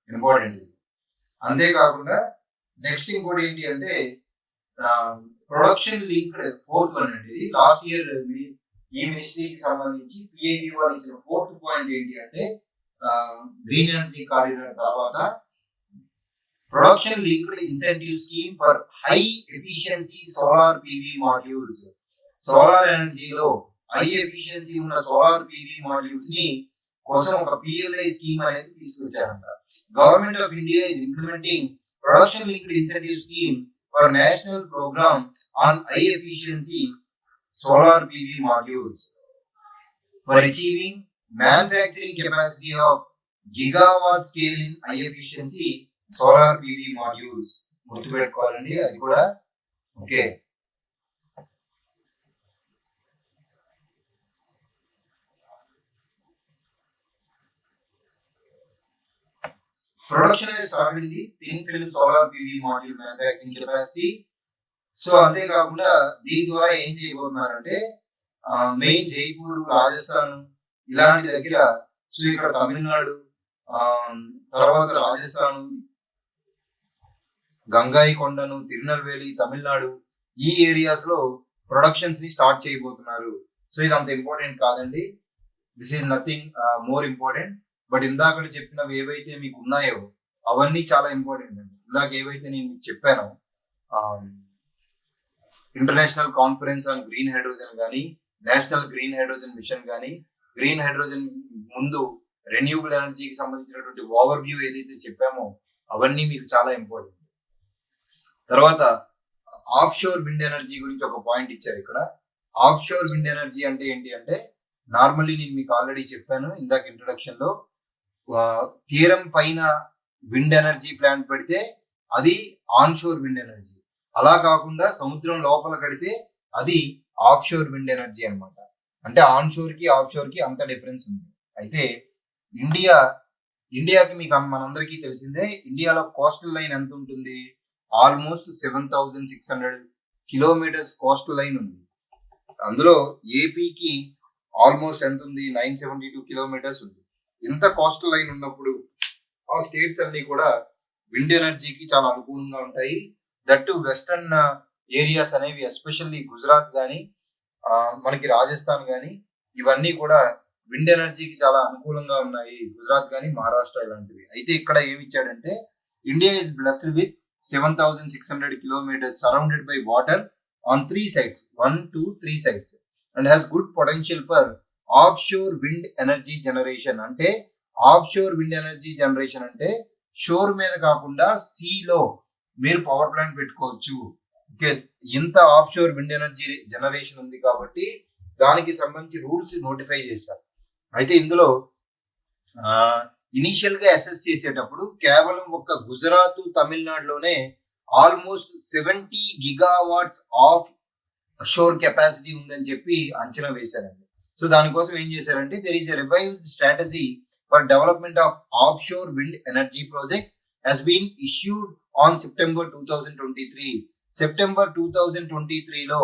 important. అంతేకాకుండా నెక్స్ట్ ఇంకోటి ఏంటి అంటే ప్రొడక్షన్ లింక్డ్ 4th వన్ అండి. ఇది లాస్ట్ ఇయర్ ఈ మినిస్ట్రీకి సంబంధించి పిఐబి వాళ్ళు ఇచ్చిన 4th పాయింట్ ఏంటి అంటే, గ్రీన్ ఎనర్జీ కారిడార్ తర్వాత production linked incentive scheme for high efficiency solar PV modules. Solar ఎనర్జీలో హై ఎఫిషియన్సీ ఉన్న సోలార్ పివి మాడ్యూల్స్ ని కోసం ఒక పిఎల్ఐ స్కీమ్ అనేది తీసుకొచ్చారంట. Government of India is implementing production linked incentive scheme for national program on high efficiency solar PV modules for achieving manufacturing capacity of gigawatt scale in high efficiency solar PV modules. గుర్తుపెట్టుకోవాలండి అది కూడా. Okay, production అనేది start అయింది. Thin film solar PV module manufacturing capacity. So అంతేకాకుండా దీని ద్వారా ఏం చేయబోతున్నారంటే, main Jaipur, Rajasthan ఇలాంటి దగ్గర, సో ఇక్కడ తమిళనాడు, తర్వాత రాజస్థాన్, గంగాయికొండను, తిరునల్వేలి, తమిళనాడు ఈ ఏరియాస్ లో ప్రొడక్షన్స్ ని స్టార్ట్ చేయబోతున్నారు. సో ఇది అంత ఇంపార్టెంట్ కాదండి. This is nothing more important. But ఇందాక చెప్పినవి ఏవైతే మీకు ఉన్నాయో అవన్నీ చాలా ఇంపార్టెంట్ అండి. ఇందాక ఏవైతే నేను మీకు చెప్పానో, international conference on green hydrogen కానీ, నేషనల్ గ్రీన్ హైడ్రోజన్ మిషన్ కానీ, గ్రీన్ హైడ్రోజన్ ముందు రెన్యూబుల్ ఎనర్జీకి సంబంధించినటువంటి ఓవర్ వ్యూ ఏదైతే చెప్పామో అవన్నీ మీకు చాలా ఇంపార్టెంట్. తర్వాత ఆఫ్ షోర్ విండ్ ఎనర్జీ గురించి ఒక పాయింట్ ఇచ్చారు ఇక్కడ. ఆఫ్ షోర్ విండ్ ఎనర్జీ అంటే ఏంటి అంటే, నార్మల్లీ నేను మీకు ఆల్రెడీ చెప్పాను ఇందాక ఇంట్రొడక్షన్ లో, తీరం పైన విండ్ ఎనర్జీ ప్లాంట్ పెడితే అది ఆన్ షోర్ విండ్ ఎనర్జీ. అలా కాకుండా సముద్రం లోపల కడితే అది ఆఫ్ షోర్ విండ్ ఎనర్జీ అనమాట. అంటే ఆన్ షోర్ కి ఆఫ్ షోర్ కి అంత డిఫరెన్స్ ఉంది. అయితే ఇండియాకి మీకు మనందరికీ తెలిసిందే, ఇండియాలో కోస్టల్ లైన్ ఎంత ఉంటుంది, ఆల్మోస్ట్ 7,600 కిలోమీటర్స్ కోస్టల్ లైన్ ఉంది. అందులో ఏపీకి ఆల్మోస్ట్ ఎంత ఉంది, 972 కిలోమీటర్స్ ఉంది. ఇంత కోస్టల్ లైన్ ఉన్నప్పుడు ఆ స్టేట్స్ అన్ని కూడా విండ్ ఎనర్జీకి చాలా అనుకూలంగా ఉంటాయి. దట్టు వెస్టర్న్ ఏరియాస్ అనేవి ఎస్పెషల్లీ గుజరాత్ కానీ మనకి రాజస్థాన్ కానీ ఇవన్నీ కూడా విండ్ ఎనర్జీకి చాలా అనుకూలంగా ఉన్నాయి, గుజరాత్ కానీ మహారాష్ట్ర ఇలాంటివి. అయితే ఇక్కడ ఏమి ఇచ్చాడంటే India is blessed with 7,600 kilometers surrounded by water on 3 sides, 1, 2, 3 sides, and has good potential for offshore wind energy generation. అంటే ఆఫ్షోర్ విండ్ ఎనర్జీ జనరేషన్ అంటే షోర్ మీద కాకుండా సీలో మీరు పవర్ ప్లాంట్ పెట్టుకోవచ్చు. ఓకే, ఇంత ఆఫ్షోర్ విండ్ ఎనర్జీ జనరేషన్ ఉంది కాబట్టి దానికి సంబంధించి రూల్స్ నోటిఫై చేశారు. అయితే ఇందులో ఇనీషియల్ గా అసెస్ చేసేటప్పుడు కేవలం ఒక గుజరాత్ తమిళనాడులోనే almost 70 gigawatts offshore capacity ఉందని చెప్పి అంచనా వేశారండి. సో దానికోసం ఏం చేశారంటే there is a revived strategy for development of offshore wind energy projects has been issued on September 2023. September 2023లో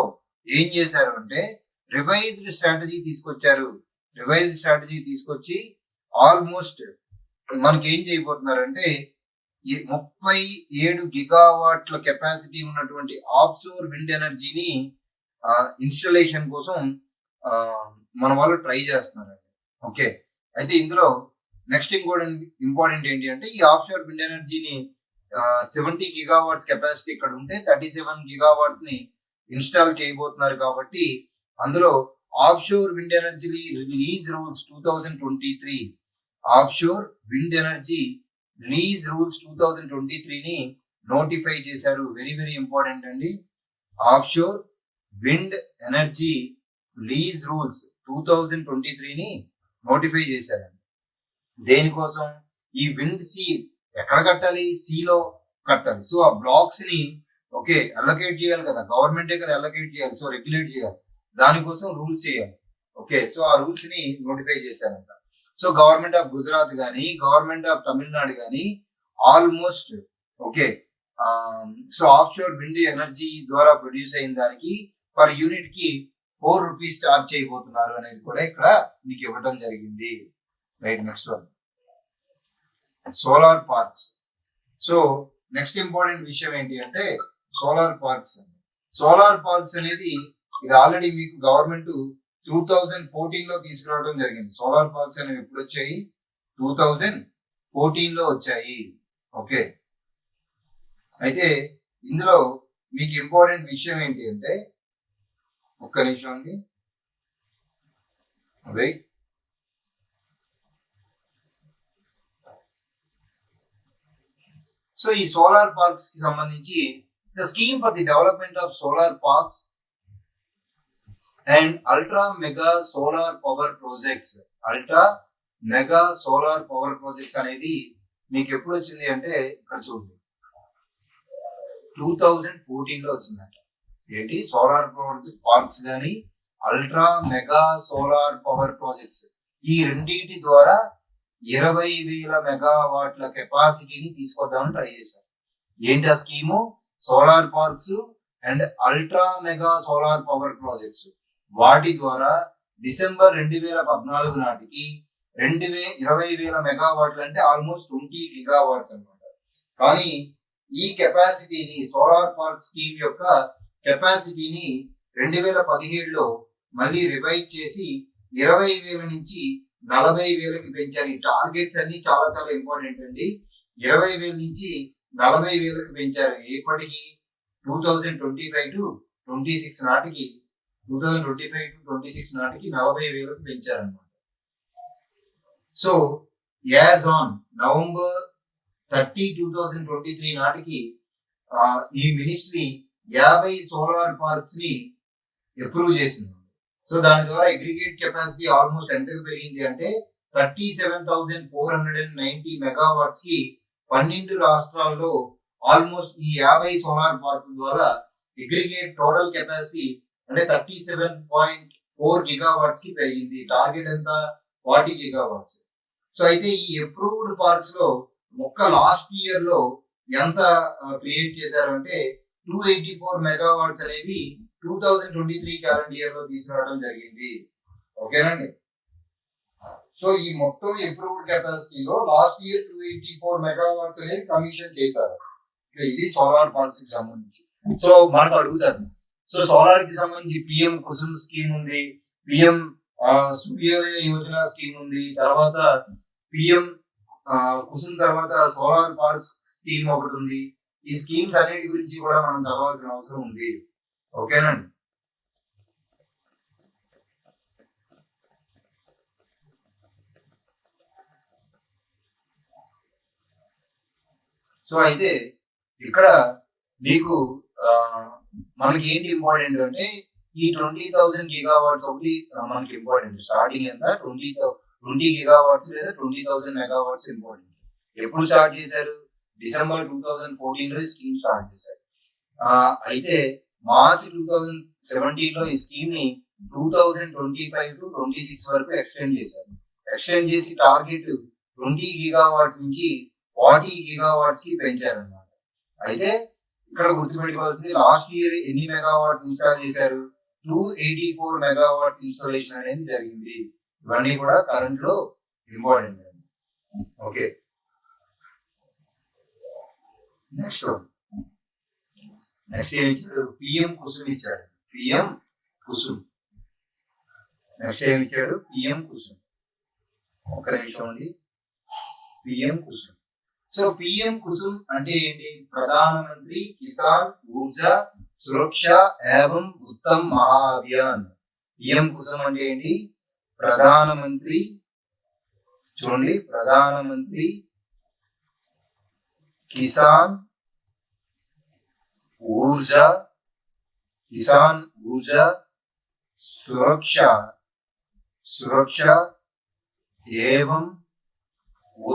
ఏం చేశారు అంటే రివైజ్డ్ స్ట్రాటజీ తీసుకొచ్చారు. రివైజ్డ్ స్ట్రాటజీ తీసుకొచ్చి ఆల్మోస్ట్ మనకి ఏం చేయబోతున్నారంటే 37 గిగావాట్ల కెపాసిటీ ఉన్నటువంటి ఆఫ్ షోర్ విండ్ ఎనర్జీని ఇన్స్టలేషన్ కోసం మన వాళ్ళు ట్రై చేస్తున్నారండి. ఓకే, అయితే ఇందులో నెక్స్ట్ ఇంపార్టెంట్ ఏంటి అంటే ఈ ఆఫ్ షోర్ విండ్ ఎనర్జీని 70 గిగావాట్స్ కెపాసిటీ ఇక్కడ ఉంటే 37 గిగావాట్స్ ని ఇన్స్టాల్ చేయబోతున్నారు. కాబట్టి అందులో offshore wind energy release rules 2023, offshore wind energy release rules 2023ని నోటిఫై చేశారు. వెరీ వెరీ ఇంపార్టెంట్ అండి. Offshore wind energy release rules 2023ని నోటిఫై చేశారండి. దేనికోసం? ఈ విండ్ సీ ఎక్కడ కట్టాలి, సీలో కట్టాలి. సో ఆ బ్లాక్స్ ని ఓకే అలొకేట్ చేయాలి కదా, గవర్నమెంటే కదా అలొకేట్ చేయాలి, సో రెగ్యులేట్ చేయాలి, దానికోసం రూల్స్ చేయాలి. ఓకే, సో ఆ రూల్స్ ని నోటిఫై చేశారంట. సో గవర్నమెంట్ ఆఫ్ గుజరాత్ కానీ గవర్నమెంట్ ఆఫ్ తమిళనాడు కానీ almost okay so of sure wind energy ద్వారా ప్రొడ్యూస్ అయిన దానికి పర్ యూనిట్ కి 4 రూపీస్ చార్జ్ చేయబోతున్నారు అనేది కూడా ఇక్కడ మీకు ఇవ్వడం జరిగింది. Right, next one solar parks. So next important విషయం ఏంటి అంటే సోలార్ పార్క్స్. సోలార్ పార్క్స్ అనేది ఇది ఆల్రెడీ మీకు గవర్నమెంట్ 2014లో తీసుకురావడం జరిగింది. సోలార్ పార్క్స్ అనేవి ఎప్పుడు వచ్చాయి? 2014లో వచ్చాయి. ఓకే, అయితే ఇందులో మీకు ఇంపార్టెంట్ విషయం ఏంటి అంటే ఒక్క నిమిషం అండి వెయిట్. సో ఈ సోలార్ పార్క్స్ కి సంబంధించి the scheme for the development of solar parks and ultra mega solar power projects, ultra mega solar power projects అనేది మీకు ఎప్పుడు వచ్చింది అంటే ఇక్కడ చూడండి 2014లో వచ్చిందంట. ఏంటి సోలార్ పార్క్స్ కానీ ultra mega solar power projects ఈ రెండింటి ద్వారా 20,000 మెగావాట్ల కెపాసిటీని తీసుకొద్దామని ట్రై చేశారు. ఏంటి ఆ scheme? Solar parks and ultra mega solar power projects. వాటి ద్వారా డిసెంబర్ 2014 నాటికి 20,000 మెగావాట్లు అంటే ఆల్మోస్ట్ 20 గిగావాట్స్ అనమాట. కానీ ఈ కెపాసిటీని సోలార్ పార్క్ స్కీమ్ యొక్క కెపాసిటీని 2017లో మళ్ళీ రివైజ్ చేసి 20,000 నుంచి 40,000కి పెంచారు. ఈ టార్గెట్స్ అన్ని చాలా చాలా ఇంపార్టెంట్ అండి. 20,000 నుంచి 40,000కి పెంచారు. ఎప్పటికి? 2025 to 26 నాటికి 40,000కి పెంచారనమాట. సో యాజ్ ఆన్ నవంబర్ 30, 2023 నాటికి ఈ మినిస్ట్రీ 50 సోలార్ పార్క్స్ ని అప్రూవ్ చేసింది. సో దాని ద్వారా అగ్రిగేట్ కెపాసిటీ ఆల్మోస్ట్ ఎంతకు పెరిగింది అంటే 37,490 మెగావాట్స్ కి 12 రాష్ట్రాల్లో ఆల్మోస్ట్ ఈ 50 సోలార్ పార్క్ ద్వారా అగ్రిగేట్ టోటల్ కెపాసిటీ అంటే 37.4 గిగావాట్స్ కి పెరిగింది. టార్గెట్ ఎంత 40 గిగావాట్స్. సో అయితే ఈ అప్రూవ్డ్ పార్క్స్ లో లాస్ట్ ఇయర్ లో ఎంత క్రియేట్ చేశారు అంటే 284 మెగావాట్స్ అనేవి 2023 క్యాలెండర్ ఇయర్ లో తీసుకురావడం జరిగింది. ఓకేనండి. సో ఈ మొత్తం అప్రూవ్డ్ కెపాసిటీలో లాస్ట్ ఇయర్ 284 మెగావాట్స్ అనేవి కమిషన్ చేశారు. ఇది సోలార్ పార్క్స్ కి సంబంధించి. సో మనకు అడుగుతారు, సో సోలార్ కి సంబంధించి పిఎం కుసుమ్ స్కీమ్ ఉంది, పిఎం సూర్యోదయ యోజన స్కీమ్ ఉంది, తర్వాత పిఎం కుసుమ్ తర్వాత సోలార్ పార్క్స్ స్కీమ్ ఒకటి ఉంది. ఈ స్కీమ్స్ అన్నిటి గురించి కూడా మనం చదవాల్సిన అవసరం ఉంది. ఓకేనండి. సో అయితే ఇక్కడ మీకు మనకి ఏంటి ఇంపార్టెంట్ అంటే ఈ 20,000 గిగావాట్స్ ఒకటి మనకి ఇంపార్టెంట్. స్టార్టింగ్ ఎంత 20 గిగావాట్స్ లేదా 20,000 మెగావాట్స్ ఇంపార్టెంట్. ఎప్పుడు స్టార్ట్ చేశారు? డిసెంబర్ 2014 లో ఈ స్కీమ్ స్టార్ట్ చేశారు. అయితే మార్చ్ 2017 లో ఈ స్కీమ్ ని 2025 to 26 వరకు ఎక్స్టెండ్ చేశారు. ఎక్స్టెండ్ చేసి టార్గెట్ 20 గిగావాట్స్ నుంచి 40 గిగావాట్స్ కి పెంచారన్నమాట. అయితే ఇక్కడ గుర్తుపెట్టుకోవాల్సింది లాస్ట్ ఇయర్ ఎన్ని మెగావాట్స్ ఇన్స్టాల్ చేశారు? 284 మెగావాట్స్ ఇన్స్టాలేషన్ అనేది జరిగింది. ఇవన్నీ కూడా కరెంట్ లో ఇంపార్టెంట్. ఓకే, నెక్స్ట్ ఏమి ఇచ్చాడు? పిఎం కుసుమ్ ఇచ్చాడు. పిఎం కుసుమ్ నెక్స్ట్ ఏమి ఇచ్చాడు? పిఎం కుసుమ్. ఒక్క నిమిషం అండి. PM Kusum. So PM Kusum అంటే ఏంటి? ప్రధానమంత్రి కిసాన్ ఊర్జా సురక్ష ఏవం ఉత్తమ్ మహా అభియాన్. పిఎం కుసుమ్ అంటే ఏంటి? ప్రధానమంత్రి, చూడండి, ప్రధానమంత్రి కిసాన్ ఊర్జా సురక్ష ఏవం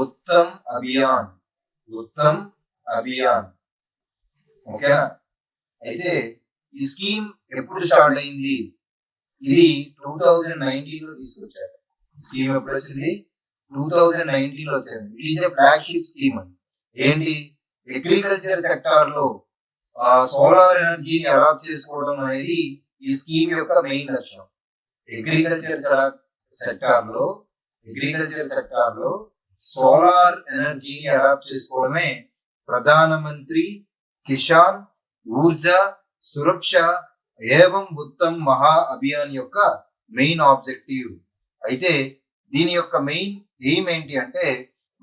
ఉత్తమ్ అభియాన్. ఓకేనా? అయితే ఈ స్కీమ్ ఎప్పుడు స్టార్ట్ అయింది? ఇది 2019 లో తీసుకొచ్చారు. స్కీమ్ ఎప్పుడు వచ్చింది? 2019 లో వచ్చింది. It is a flagship scheme. ఏంటి? అగ్రికల్చర్ సెక్టార్ లో సోలార్ ఎనర్జీని అడాప్ట్ చేసుకోవడం అనేది ఈ స్కీమ్ యొక్క మెయిన్ లక్ష్యం. అగ్రికల్చర్ సెక్టార్ లో సోలార్ ఎనర్జీని అడాప్ట్ చేసుకోవడమే ప్రధానమంత్రి కిసాన్ ఊర్జా సురక్ష ఏవం ఉత్తమ్ మహా అభియాన్ యొక్క మెయిన్ ఆబ్జెక్టివ్. అయితే దీని యొక్క మెయిన్ ఎయిమ్ ఏంటి అంటే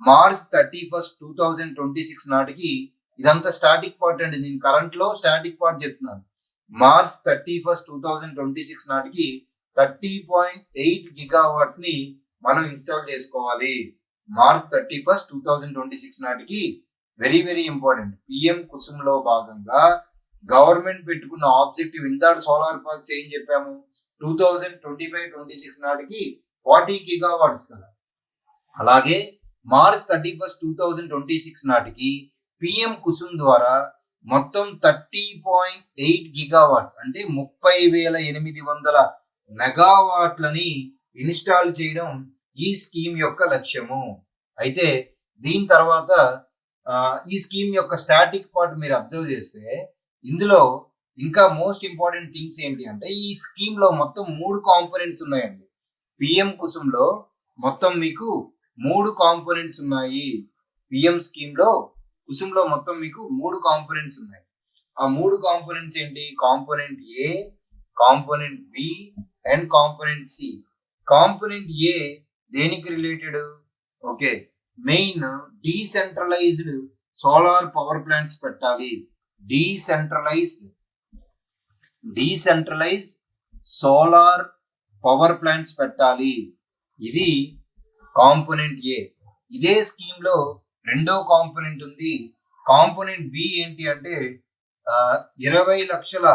మార్చ్ 31, 2026 నాటికి, ఇదంతా స్టాటిక్ పార్ట్ అండి, నేను కరెంట్ లో స్టాటిక్ పార్ట్ చెప్తున్నాను. మార్చ్ 31, 2026 నాటికి 30.8 గిగావాట్స్ ని మనం ఇన్స్టాల్ చేసుకోవాలి. మార్చ్ 31, 2026 నాటికి. Very very important. PM Kusum లో భాగంగా గవర్నమెంట్ పెట్టుకున్న ఆబ్జెక్టివ్ ఇందాడు సోలార్ పార్క్స్ ఏం చెప్పాము? 2025-26 నాటికి 40 గిగావాట్స్ కదా. అలాగే మార్చ్ 31, 2026 నాటికి పిఎం కుసుమ్ ద్వారా మొత్తం 30.8 గిగావాట్స్ అంటే 30,800 మెగావాట్లని ఇన్స్టాల్ చేయడం ఈ స్కీమ్ యొక్క లక్ష్యము. అయితే దీని తర్వాత ఈ స్కీమ్ యొక్క స్టాటిక్ పార్ట్ మీరు అబ్జర్వ్ చేస్తే ఇందులో ఇంకా మోస్ట్ ఇంపార్టెంట్ థింగ్స్ ఏంటి అంటే ఈ స్కీమ్ లో మొత్తం 3 కాంపోనెంట్స్ ఉన్నాయండి. పిఎం కుసుమ్ లో మొత్తం మీకు 3 కాంపోనెంట్స్ ఉన్నాయి. పిఎం స్కీమ్ లో కుసుమ్ లో మొత్తం మీకు 3 కాంపోనెంట్స్ ఉన్నాయి. ఆ 3 కాంపోనెంట్స్ ఏంటి? Component A, component B and component C. Component A దేనికి related? Okay, main decentralised solar power plants పెట్టాలి. డీసెంట్రలైజ్డ్ సోలార్ పవర్ ప్లాంట్స్ పెట్టాలి. ఇది కాంపోనెంట్ ఏ. ఇదే స్కీమ్ లో రెండో కాంపోనెంట్ ఉంది. కాంపోనెంట్ బి ఏంటి అంటే 20 లక్షల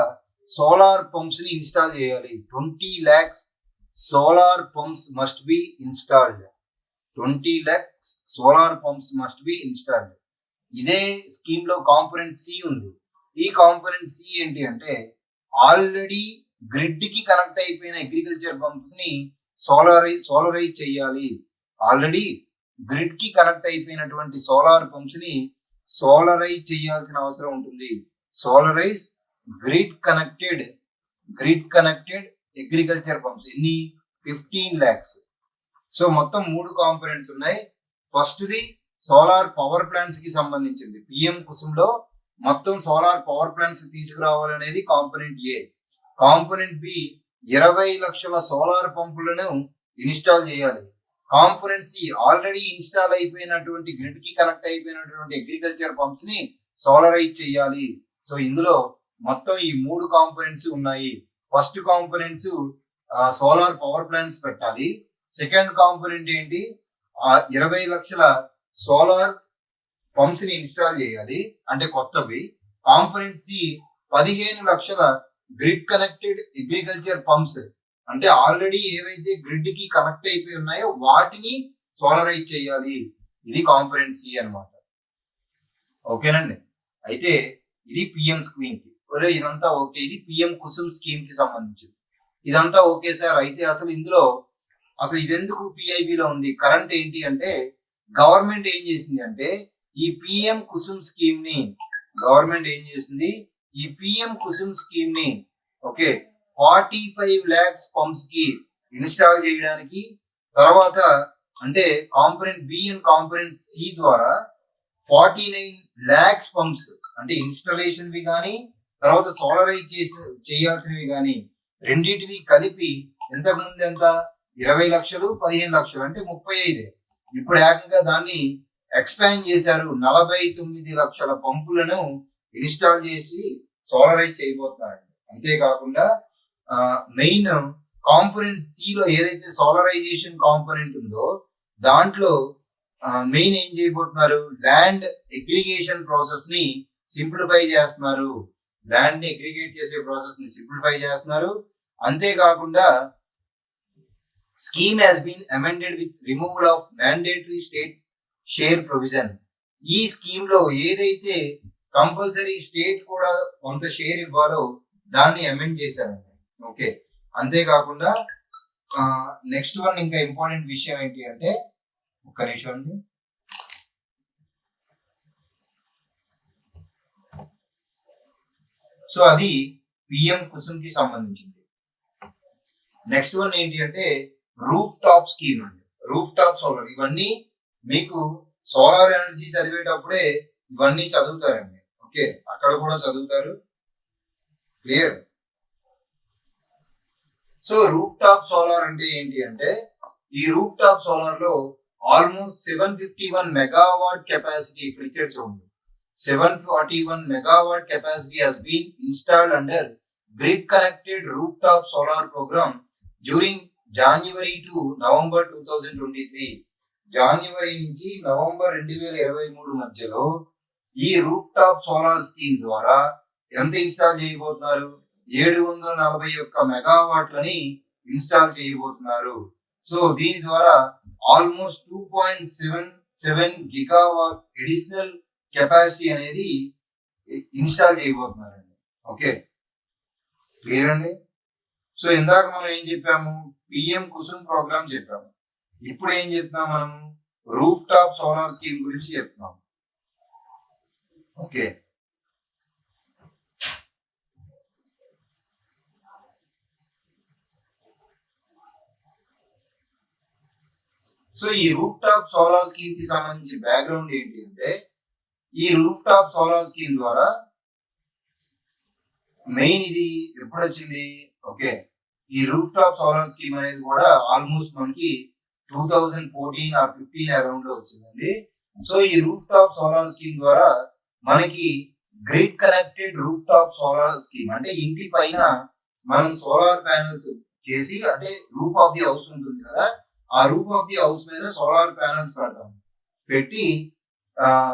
సోలార్ పంప్స్ ని ఇన్స్టాల్ చేయాలి. 20 lakhs solar pumps must be installed. 20 lakhs solar pumps must be installed. ఇదే స్కీమ్ లో కాంపోనెంట్ సి ఉంది. ఈ కాంపోనెంట్ సి ఏంటి అంటే ఆల్రెడీ గ్రిడ్ కి కనెక్ట్ అయిపోయిన అగ్రికల్చర్ పంప్స్ ని సోలరైజ్ చేయాలి. ఆల్రెడీ గ్రిడ్ కి కనెక్ట్ అయిపోయినటువంటి సోలార్ పంప్స్ ని సోలరైజ్ చేయాల్సిన అవసరం ఉంటుంది. Solarise grid connected agriculture pumps ఎన్ని 15 lakhs. సో మొత్తం 3 కాంపోనెంట్స్ ఉన్నాయి. First the solar power plants కి సంబంధించింది. పిఎం కుసుమ్ లో మొత్తం సోలార్ పవర్ ప్లాంట్స్ తీసుకురావాలనేది కాంపోనెంట్ ఏ. కాంపోనెంట్ బి 20 లక్షల సోలార్ పంపులను ఇన్స్టాల్ చేయాలి. కాంపోనెంట్ సి ఆల్రెడీ ఇన్స్టాల్ అయిపోయినటువంటి గ్రిడ్ కి కనెక్ట్ అయిపోయినటువంటి అగ్రికల్చర్ పంప్స్ ని సోలరైజ్ చేయాలి. సో ఇందులో మొత్తం ఈ 3 కాంపోనెంట్స్ ఉన్నాయి. First components solar power plants పెట్టాలి. సెకండ్ కాంపోనెంట్ ఏంటి 20 లక్షల సోలార్ పంప్స్ ని ఇన్స్టాల్ చేయాలి అంటే కొత్తవి. కాంపోనెంట్ సి 15 లక్షల గ్రిడ్ కనెక్టెడ్ అగ్రికల్చర్ పంప్స్ అంటే ఆల్రెడీ ఏవైతే గ్రిడ్ కి కనెక్ట్ అయిపోయి ఉన్నాయో వాటిని సోలరైజ్ చేయాలి. ఇది కాంపోనెంట్ సి అనమాట. ఓకేనండి. అయితే ఇది పిఎం స్కీమ్ కి ఇదంతా ఓకే. ఇది పిఎం కుసుమ్ స్కీమ్ కి సంబంధించింది. ఇదంతా ఓకే సార్. అయితే అసలు ఇందులో ఇదెందుకు పిఐబిలో ఉంది? కరెంట్ ఏంటి అంటే గవర్నమెంట్ ఏం చేసింది అంటే ఈ పిఎం కుసుమ్ స్కీమ్ ని ఈ పిఎం కుసుమ్ స్కీమ్ ని ఓకే 45 lakhs పంప్స్ కి ఇన్స్టాల్ చేయడానికి, తర్వాత అంటే component B and component C ద్వారా 49 lakhs పంప్స్ అంటే ఇన్స్టాలేషన్ వి కానీ తర్వాత సోలరైజ్ చేయాల్సినవి కానీ రెండింటివి కలిపి ఎంతకు ముందు ఎంత 20 లక్షలు 15 లక్షలు అంటే 35. ఇప్పుడు ఏకంగా దాన్ని ఎక్స్పాండ్ చేశారు. 49 లక్షల పంపులను ఇన్స్టాల్ చేసి సోలరైజ్ చేయబోతున్నారు. అంతేకాకుండా మెయిన్ కాంపోనెంట్ సి లో ఏదైతే సోలరైజేషన్ కాంపోనెంట్ ఉందో దాంట్లో మెయిన్ ఏం చేయబోతున్నారు, ల్యాండ్ అగ్రిగేషన్ ప్రాసెస్ ని సింప్లిఫై చేస్తున్నారు. ల్యాండ్ ని అగ్రిగేట్ చేసే ప్రాసెస్ ని సింప్లిఫై చేస్తున్నారు. అంతేకాకుండా scheme has been amended with removal of mandatory state share provision. ఈ స్కీమ్ లో ఏదైతే కంపల్సరీ స్టేట్ కూడా కొంత షేర్ ఇవ్వాలో దాన్ని అమెండ్ చేశారండి. ఓకే. అంతేకాకుండా నెక్స్ట్ వన్ ఇంకా ఇంపార్టెంట్ విషయం ఏంటి అంటే ఒక్క నిమిషం అండి. సో అది పిఎం కుసుమ్ కి సంబంధించింది. నెక్స్ట్ వన్ ఏంటి అంటే రూఫ్ టాప్ స్కీమ్ అండి. రూఫ్ టాప్ సోలార్ ఇవన్నీ మీకు సోలార్ ఎనర్జీ చదివేటప్పుడే ఇవన్నీ చదువుతారండి. ఓకే, అక్కడ కూడా చదువుతారు. Clear? So rooftop solar అంటే ఏంటి అంటే ఈ రూఫ్ టాప్ సోలార్ లో ఆల్మోస్ట్ 751 మెగావాట్ కెపాసిటీ, ఇక్కడ ఇచ్చాడు చూడండి, 741 megawatt capacity has been installed under grid connected rooftop solar program during January to November 2023. జనవరి నుంచి నవంబర్ 2023 మధ్యలో ఈ రూఫ్ టాప్ సోలార్ స్కీమ్ ద్వారా ఎంత ఇన్స్టాల్ చేయబోతున్నారు, 741 మెగావాట్లని ఇన్స్టాల్ చేయబోతున్నారు. సో దీని ద్వారా ఆల్మోస్ట్ 2.77 గిగావాట్ అడిషనల్ కెపాసిటీ అనేది ఇన్స్టాల్ చేయబోతున్నారండి. ఓకే, క్లియర్ అండి? సో ఇందాక మనం ఏం చెప్పాము, పిఎం కుసుమ్ ప్రోగ్రామ్ చెప్పాము. ఇప్పుడు ఏం చెప్తున్నాం, మనం రూఫ్ టాప్ సోలార్ స్కీమ్ గురించి చెప్తున్నాం. ఓకే, సో ఈ రూఫ్ టాప్ సోలార్ స్కీమ్ కి సంబంధించి బ్యాక్గ్రౌండ్ ఏంటి అంటే ఈ రూఫ్ టాప్ సోలార్ స్కీమ్ ద్వారా మెయిన్ ఇది ఎప్పుడు వచ్చింది, ఓకే, ఈ రూఫ్ టాప్ సోలార్ స్కీమ్ అనేది కూడా ఆల్మోస్ట్ మనకి 2014 or 15 అరౌండ్ లో వచ్చిందండి. సో ఈ రూఫ్ టాప్ సోలార్ స్కీమ్ ద్వారా మనకి grid connected roof top solar scheme అంటే ఇంటి పైన మనం సోలార్ ప్యానెల్స్ చేసి, అంటే రూఫ్ ఆఫ్ ది హౌస్ ఉంటుంది కదా, ఆ రూఫ్ ఆఫ్ ది హౌస్ మీద సోలార్ ప్యానెల్స్ పెట్టి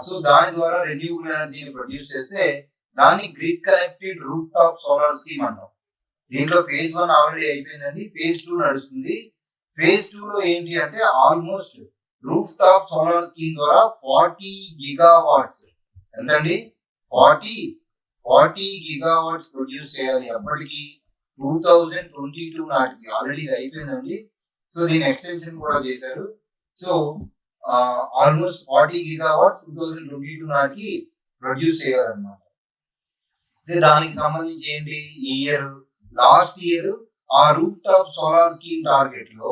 సో దాని ద్వారా రెన్యూబుల్ ఎనర్జీని ప్రొడ్యూస్ చేస్తే దాన్ని grid connected roof top solar scheme అంటాం. దీంట్లో ఫేజ్ 1 ఆల్రెడీ అయిపోయిందండి, ఫేజ్ 2 నడుస్తుంది. ఫేజ్ 2 లో ఏంటి అంటే almost roof top solar scheme ద్వారా 40 గిగావాట్స్ ఎంతండి 40 గిగావాట్స్ ప్రొడ్యూస్ చేయాలి అప్పటికి 2022 నాటికి. ఆల్రెడీ ఇది అయిపోయిందండి. సో దీని ఎక్స్టెన్షన్ కూడా చేశారు. సో ఆల్మోస్ట్ 40 గిగావాట్స్ 2022 నాటికి ప్రొడ్యూస్ చేయాలన్నమాట. దానికి సంబంధించి ఏంటి, ఈ ఇయర్ లాస్ట్ ఇయర్ ఆ roof top solar scheme target లో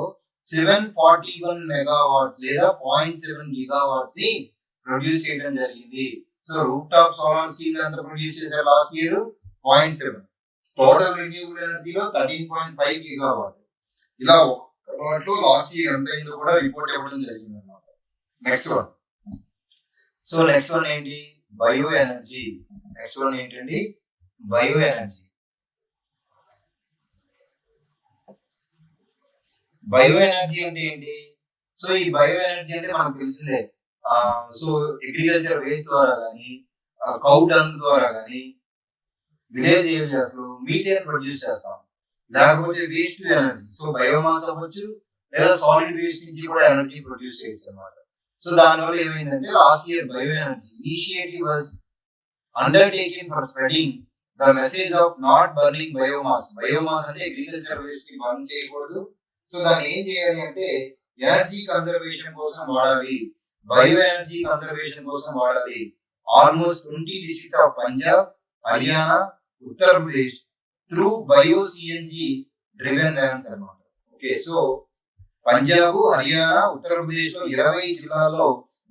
741 మెగావాట్స్ లేదా 0.7 గిగావాట్స్ ని ప్రొడ్యూస్ చేయడం జరిగింది. So rooftop solar scheme ఎంత ప్రొడ్యూస్ చేశారు లాస్ట్ ఇయర్ 0.7. టోటల్ రెన్యూబుల్ ఎనర్జీలో 13.5 గిగావాట్. ఇలా వాటిలో లాస్ట్ ఇయర్ ఎంత అయిందో కూడా రిపోర్ట్ ఇవ్వడం జరిగింది అన్నమాట. Next one. So next one ఏంటి, బయో ఎనర్జీ. నెక్స్ట్ వన్ ఏంటండి, బయో ఎనర్జీ. బయో ఎనర్జీ అంటే ఏంటి? సో ఈ బయో ఎనర్జీ అంటే మనకు తెలిసిందే. సో అగ్రికల్చర్ వేస్ట్ ద్వారా కానీ, కౌ డంగ్ ద్వారా కానీ విలేజ్ ఏరియాస్ లో మీథేన్ ప్రొడ్యూస్ చేస్తాం. లేకపోతే వేస్ట్ ఎనర్జీ, సో బయోమాస్ అవ్వచ్చు లేదా సాలిడ్ వేస్ట్ నుంచి కూడా ఎనర్జీ ప్రొడ్యూస్ చేయొచ్చు అన్నమాట. సో దానివల్ల ఏమైందంటే last year bio energy initiative was undertaken for spreading the message of not burning biomass. Biomass అంటే అగ్రికల్చర్ వేస్ట్ ని బంద్ చేయకూడదు. సో దాన్ని ఏం చేయాలి అంటే ఎనర్జీ కన్జర్వేషన్ కోసం వాడాలి, బయో ఎనర్జీ కన్జర్వేషన్ కోసం వాడాలి. Almost 20 districts of Punjab, Haryana, Uttar Pradesh through bio CNG driven vans అన్నమాట. ఓకే, సో పంజాబ్, హర్యానా, ఉత్తరప్రదేశ్ లో 20 జిల్లాల్లో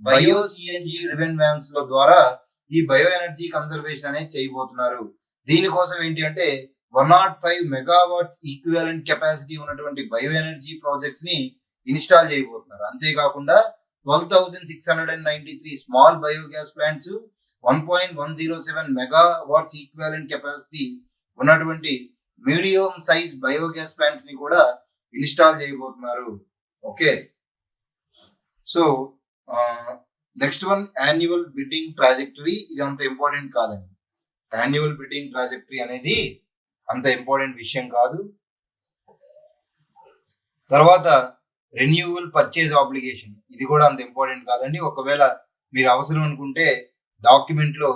బయో సిఎన్జి డ్రివెన్ వ్యాన్స్ లో ద్వారా ఈ బయో ఎనర్జీ కన్జర్వేషన్ అనేది చేయబోతున్నారు. దీనికోసం ఏంటి అంటే 105 మెగావాట్స్ ఈక్వివలెంట్ కెపాసిటీ ఉన్నటువంటి బయో ఎనర్జీ ప్రాజెక్ట్స్ ని ఇన్స్టాల్ చేయబోతున్నారు. అంతేకాకుండా 12,693 small biogas plants, 1.107 megawatts equivalent capacity ఉన్నటువంటి మీడియం సైజ్ బయోగ్యాస్ ప్లాంట్స్ ని కూడా ఇన్స్టాల్ చేయబోతున్నారు. Okay, so next one annual bidding trajectory. ఇది అంత ఇంపార్టెంట్ కాదండి. యాన్యువల్ బిడ్డింగ్ ట్రాజెక్టరీ అనేది అంత ఇంపార్టెంట్ విషయం కాదు. తర్వాత రెన్యూవల్ పర్చేజ్ ఆబ్లిగేషన్, ఇది కూడా అంత ఇంపార్టెంట్ కాదండి. ఒకవేళ మీరు అవసరం అనుకుంటే డాక్యుమెంట్ లో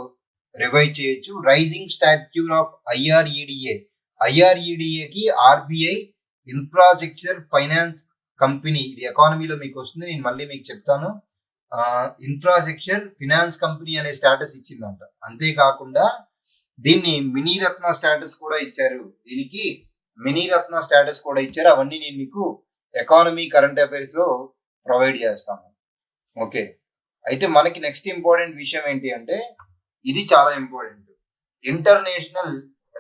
రివైజ్ చేయొచ్చు. Rising stature of IREDA. ఐఆర్ఈడిఏకి ఆర్బిఐ ఇన్ఫ్రాస్ట్రక్చర్ ఫైనాన్స్ కంపెనీ, ఇది ఎకానమీలో మీకు వస్తుంది, నేను మళ్ళీ మీకు చెప్తాను. ఇన్ఫ్రాస్ట్రక్చర్ ఫినాన్స్ కంపెనీ అనే స్టేటస్ ఇచ్చిందంట. అంతేకాకుండా దీన్ని మినీరత్న స్టేటస్ కూడా ఇచ్చారు. దీనికి మినీరత్న స్టేటస్ కూడా ఇచ్చారు. అవన్నీ నేను మీకు ఎకానమీ కరెంట్ అఫైర్స్ లో ప్రొవైడ్ చేస్తాను. ఓకే, అయితే మనకి నెక్స్ట్ ఇంపార్టెంట్ విషయం ఏంటి అంటే, ఇది చాలా important, international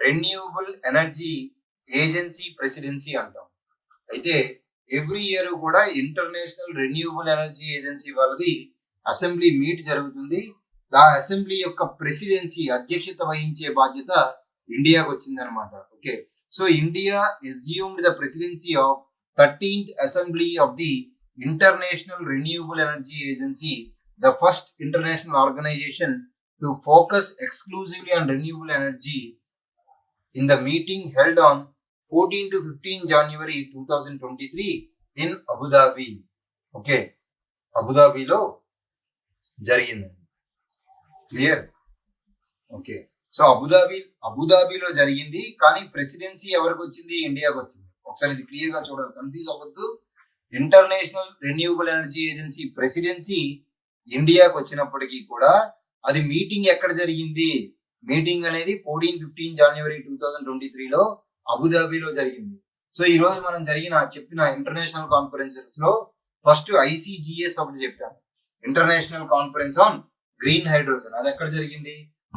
renewable energy agency presidency అంటాం. అయితే ఎవ్రీ ఇయర్ కూడా ఇంటర్నేషనల్ రెన్యూవబుల్ ఎనర్జీ ఏజెన్సీ వాళ్ళది అసెంబ్లీ మీట్ జరుగుతుంది. ఆ అసెంబ్లీ యొక్క ప్రెసిడెన్సీ అధ్యక్షత వహించే బాధ్యత ఇండియాకు వచ్చింది అనమాట. Okay, so India assumed the presidency of 13th assembly of the international renewable energy agency, the first international organisation to focus exclusively on renewable energy in the meeting held on 14 to 15 January 2023 in Abu Dhabi. Okay, అబుదాబిలో జరిగింది. Clear? Okay, so అబుదాబిలో జరిగింది, కానీ presidency ఎవరికి వచ్చింది? ఇండియాకి వచ్చింది. ఒకసారి ఇది clear గా చూడాలి, కన్ఫ్యూజ్ అవ్వద్దు. International renewable energy agency presidency ఇండియాకి వచ్చినప్పటికీ కూడా అది మీటింగ్ ఎక్కడ జరిగింది? మీటింగ్ అనేది 14-15 జనవరి 2023లో అబుదాబిలో జరిగింది. సో ఈ రోజు మనం చెప్పిన ఇంటర్నేషనల్ కాన్ఫరెన్సెస్ లో ఫస్ట్ ICGS ఒకటి చెప్పాము, international conference on green hydrogen. అది ఎక్కడ జరిగింది?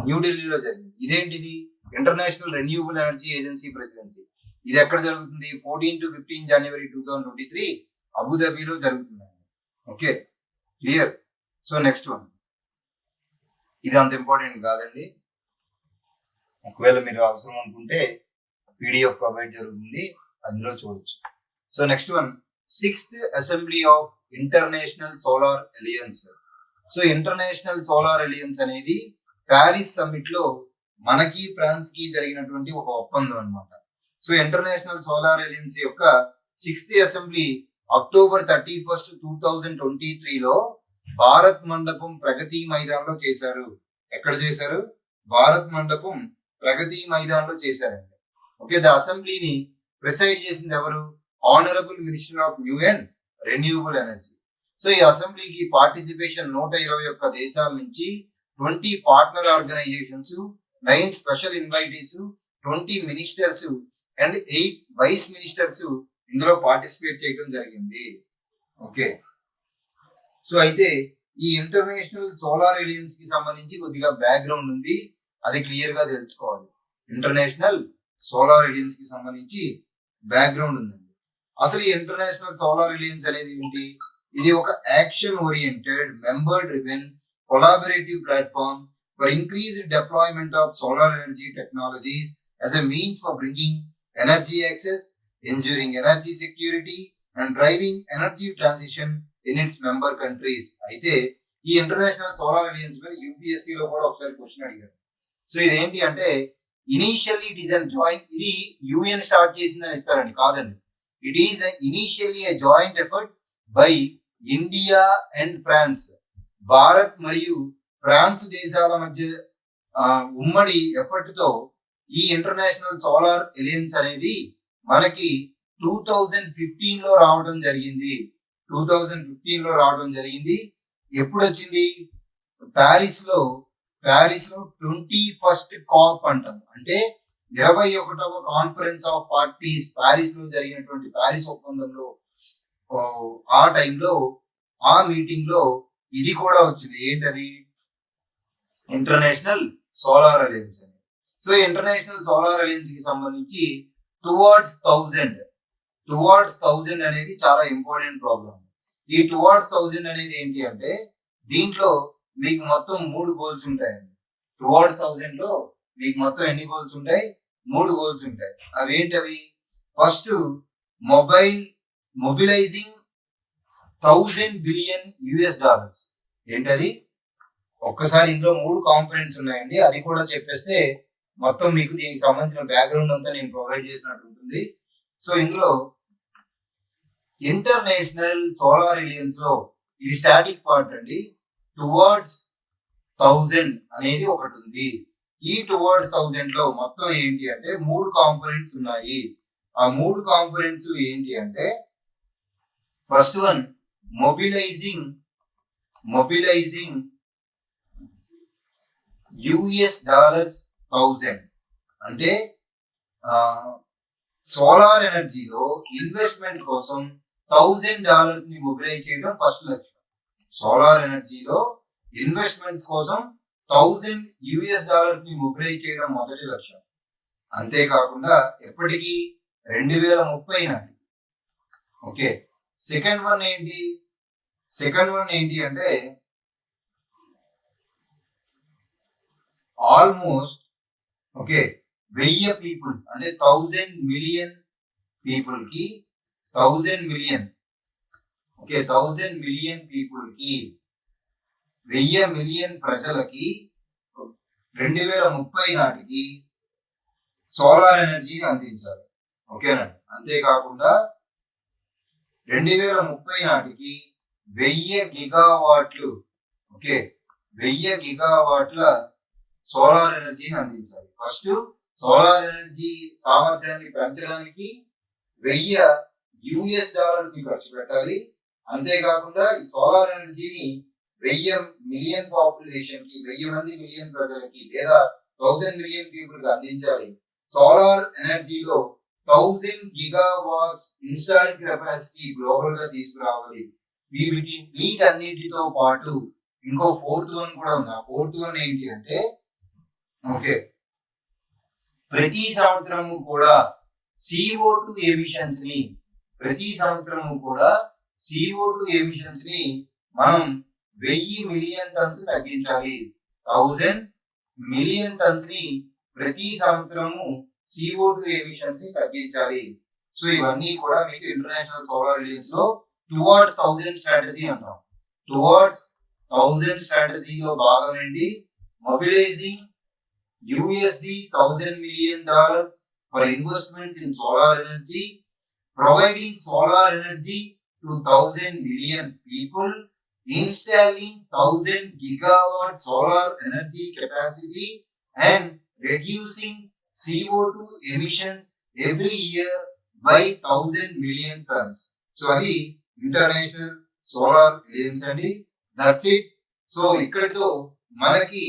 న్యూఢిల్లీలో జరిగింది. ఇదేంటిది? International renewable energy agency presidency. ఇది ఎక్కడ జరుగుతుంది? 14 to 15 జనవరి 2023 అబుదాబిలో జరుగుతుంది. Okay, clear? So next one, ఇది అంత ఇంపార్టెంట్ కాదండి. ఒకవేళ మీరు అవసరం అనుకుంటే PDF ప్రొవైడ్ జరుగుతుంది, అందులో చూడొచ్చు. So next one, 6th assembly of international solar alliance. So international solar alliance అనేది ప్యారిస్ సమ్మిట్ లో మనకి ఫ్రాన్స్ కి జరిగినటువంటి ఒక ఒప్పందం అన్నమాట. సో ఇంటర్నేషనల్ సోలార్ అలియన్స్ యొక్క 6th అసెంబ్లీ అక్టోబర్ 31, 2023లో భారత్ మండపం ప్రగతి మైదానంలో చేశారు. ఎక్కడ చేశారు? భారత్ మండపం ప్రగతి మైదాన్లో చేశారండి. ఓకే, ద అసెంబ్లీని ప్రిసైడ్ చేసింది ఎవరు? Honourable minister of new and renewable energy. So ఈ అసెంబ్లీకి పార్టిసిపేషన్ 121 దేశాల నుంచి 20 partner organisations, 9 special invitees, 20 ministers and 8 vice ministers ఇందులో పార్టిసిపేట్ చేయడం జరిగింది. ఓకే, సో అయితే ఈ ఇంటర్నేషనల్ సోలార్ అలయన్స్ కి సంబంధించి కొద్దిగా బ్యాక్గ్రౌండ్ ఉంది, అది క్లియర్ గా తెలుసుకోవాలి. ఇంటర్నేషనల్ సోలార్ అలయన్స్ కి సంబంధించి బ్యాక్గ్రౌండ్ ఉందండి. అసలు ఈ ఇంటర్నేషనల్ సోలార్ అలయన్స్ అనేది ఏంటి? ఇది ఒక action oriented member driven collaborative platform for increased deployment of solar energy technologies as a means for bringing energy access, ensuring energy security and driving energy transition in its member countries. అయితే ఈ international solar alliance మీద UPSC లో కూడా ఒకసారి question అడిగారు. సో ఇదేంటి అంటే ఇనీషియల్లీ ఇట్ ఈస్ జాయింట్, ఇది యుఎన్ స్టార్ట్ చేసిందని ఇస్తారండి, కాదండి. It is initially a joint effort by India and France. Bharat మరియు ఫ్రాన్స్ దేశాల మధ్య ఉమ్మడి ఎఫర్ట్ తో ఈ ఇంటర్నేషనల్ సోలార్ అలయన్స్ అనేది మనకి 2015 లో రావడం జరిగింది. 2015 లో రావడం జరిగింది. ఎప్పుడు వచ్చింది? ప్యారిస్ లో 21st కాప్ అంటాం, అంటే 21వ కాన్ఫరెన్స్ ఆఫ్ పార్టీస్ ప్యారిస్ లో జరిగినటువంటి ప్యారిస్ ఒప్పందంలో ఆ టైంలో ఆ మీటింగ్ లో ఇది కూడా వచ్చింది. ఏంటది? ఇంటర్నేషనల్ సోలార్ అలయన్స్ అని. సో ఇంటర్నేషనల్ సోలార్ అలయన్స్ కి సంబంధించి టువర్డ్స్ 1000 అనేది చాలా ఇంపార్టెంట్ ప్రాబ్లం. ఈ టువర్డ్స్ 1000 అనేది ఏంటి అంటే దీంట్లో మీకు మొత్తం 3 గోల్స్ ఉంటాయండి. టువర్డ్స్ 1000 లో మీకు మొత్తం ఎన్ని గోల్స్ ఉంటాయి? 3 గోల్స్ ఉంటాయి. అవి ఏంటవి? First, mobilising $1000 billion. ఏంటది? ఒక్కసారి ఇందులో 3 కాంపోనెంట్స్ ఉన్నాయండి, అది కూడా చెప్పేస్తే మొత్తం మీకు దీనికి సంబంధించిన బ్యాక్గ్రౌండ్ అంతా నేను ప్రొవైడ్ చేసినట్టు ఉంటుంది. సో ఇందులో ఇంటర్నేషనల్ సోలార్ అలయన్స్ లో ఇది స్టాటిక్ పార్ట్ అండి. టువర్డ్స్ 1000 అనేది ఒకటి ఉంది. ఈ టువర్డ్స్ 1000 లో మొత్తం ఏంటి అంటే 3 కాంపోనెంట్స్ ఉన్నాయి. ఆ 3 కాంపోనెంట్స్ ఏంటి అంటే ఫస్ట్ వన్ మొబిలైజింగ్ $1000. అంటే సోలార్ ఎనర్జీలో ఇన్వెస్ట్మెంట్ కోసం $1000 ని మొబిలైజ్ చేయడం ఫస్ట్ లక్ష్యం. సోలార్ ఎనర్జీలో ఇన్వెస్ట్మెంట్స్ కోసం $1000 ని మొబిలైజ్ చేయడం మొదటి లక్ష్యం. అంతేకాకుండా ఎప్పటికీ 2030 నాటికి. ఓకే, సెకండ్ వన్ ఏంటి అంటే ఆల్మోస్ట్ 1000 పీపుల్, అంటే 1000 మిలియన్ పీపుల్ కి 1000 మిలియన్ పీపుల్ కి 1000 మిలియన్ ప్రజలకి 2030 నాటికి సోలార్ ఎనర్జీని అందించాలి. ఓకేనండి. అంతేకాకుండా 2030 నాటికి 1000 గిగావాట్లు 1000 గిగావాట్ల సోలార్ ఎనర్జీని అందించాలి. ఫస్ట్ సోలార్ ఎనర్జీ సామర్థ్యాన్ని పెంచడానికి $1000 ఖర్చు పెట్టాలి. అంతేకాకుండా ఈ సోలార్ ఎనర్జీని 1000 మిలియన్ పాపులేషన్ కి 1000 మంది మిలియన్ ప్రజలకి లేదా 1000 మిలియన్ పీపుల్ కి అందించాలి. సోలార్ ఎనర్జీలో 1000 గిగావాట్స్ ఇన్స్టాల్డ్ కెపాసిటీ గ్లోబల్ గా తీసుకురావాలి. వీటన్నిటితో పాటు ఇంకో 4th వన్ కూడా ఉంది. ఆ 4th వన్ ఏంటి అంటే ప్రతి సంవత్సరము కూడా CO2 ఎమిషన్స్ ని మనం 1000 మిలియన్ టన్స్ తగ్గించాలి. 1000 మిలియన్ టన్స్ ని ప్రతి సంవత్సరము CO2 ఎమిషన్స్ ని తగ్గించాలి. సో ఇవన్నీ కూడా మీకు ఇంటర్నేషనల్ సోలార్ అలయన్స్ లో టువర్డ్స్ 1000 స్ట్రాటజీ అంటాం. టువర్డ్స్ 1000 స్ట్రాటజీలో భాగమేంటి? Mobilising $1000 million for investments in solar energy, providing solar energy to 1000 million people, installing 1000 gigawatt solar energy capacity and reducing CO2 emissions every year by 1000 million tons. So అది international solar agency అండి. That's it. So ఇక్కడితో మనకి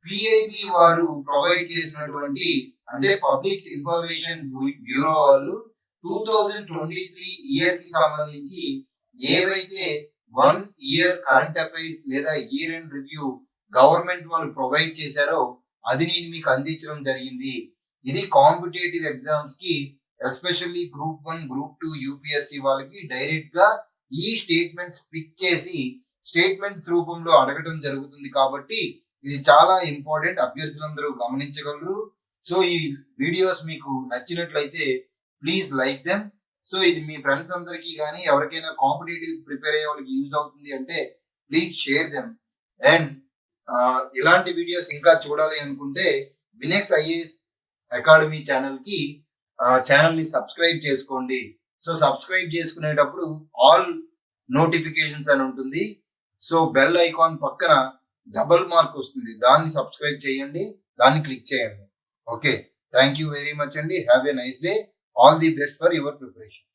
PIB వారు provide చేసినటువంటి అంటే public information bureau వాళ్ళు 2023 year కి సంబంధించి ఏవైతే 1 ఇయర్ కరెంట్ అఫైర్స్ లేదా ఇయర్ అండ్ రివ్యూ గవర్నమెంట్ వాళ్ళు ప్రొవైడ్ చేశారో అది నేను మీకు అందించడం జరిగింది. ఇది కాంపిటేటివ్ ఎగ్జామ్స్ కి ఎస్పెషల్లీ గ్రూప్ 1 గ్రూప్ 2 యూపీఎస్సి వాళ్ళకి డైరెక్ట్ గా ఈ స్టేట్మెంట్స్ పిక్ చేసి స్టేట్మెంట్స్ రూపంలో అడగడం జరుగుతుంది కాబట్టి ఇది చాలా ఇంపార్టెంట్. అభ్యర్థులందరూ గమనించగలరు. సో ఈ వీడియోస్ మీకు నచ్చినట్లయితే ప్లీజ్ లైక్ దెమ్. సో ఇది మీ ఫ్రెండ్స్ అందరికీ కానీ ఎవరికైనా కాంపిటేటివ్ ప్రిపేర్ అయ్యే వాళ్ళకి యూజ్ అవుతుంది అంటే ప్లీజ్ షేర్ దెమ్. అండ్ ఇలాంటి వీడియోస్ ఇంకా చూడాలి అనుకుంటే వినెక్స్ ఐఏఎస్ అకాడమీ ఛానల్ ని సబ్స్క్రైబ్ చేసుకోండి. సో సబ్స్క్రైబ్ చేసుకునేటప్పుడు ఆల్ నోటిఫికేషన్స్ అని ఉంటుంది. సో బెల్ ఐకాన్ పక్కన డబుల్ మార్క్ వస్తుంది, దాన్ని సబ్స్క్రైబ్ చేయండి, దాన్ని క్లిక్ చేయండి. Okay, thank you very much అండి. Have a nice day. All the best for your preparation.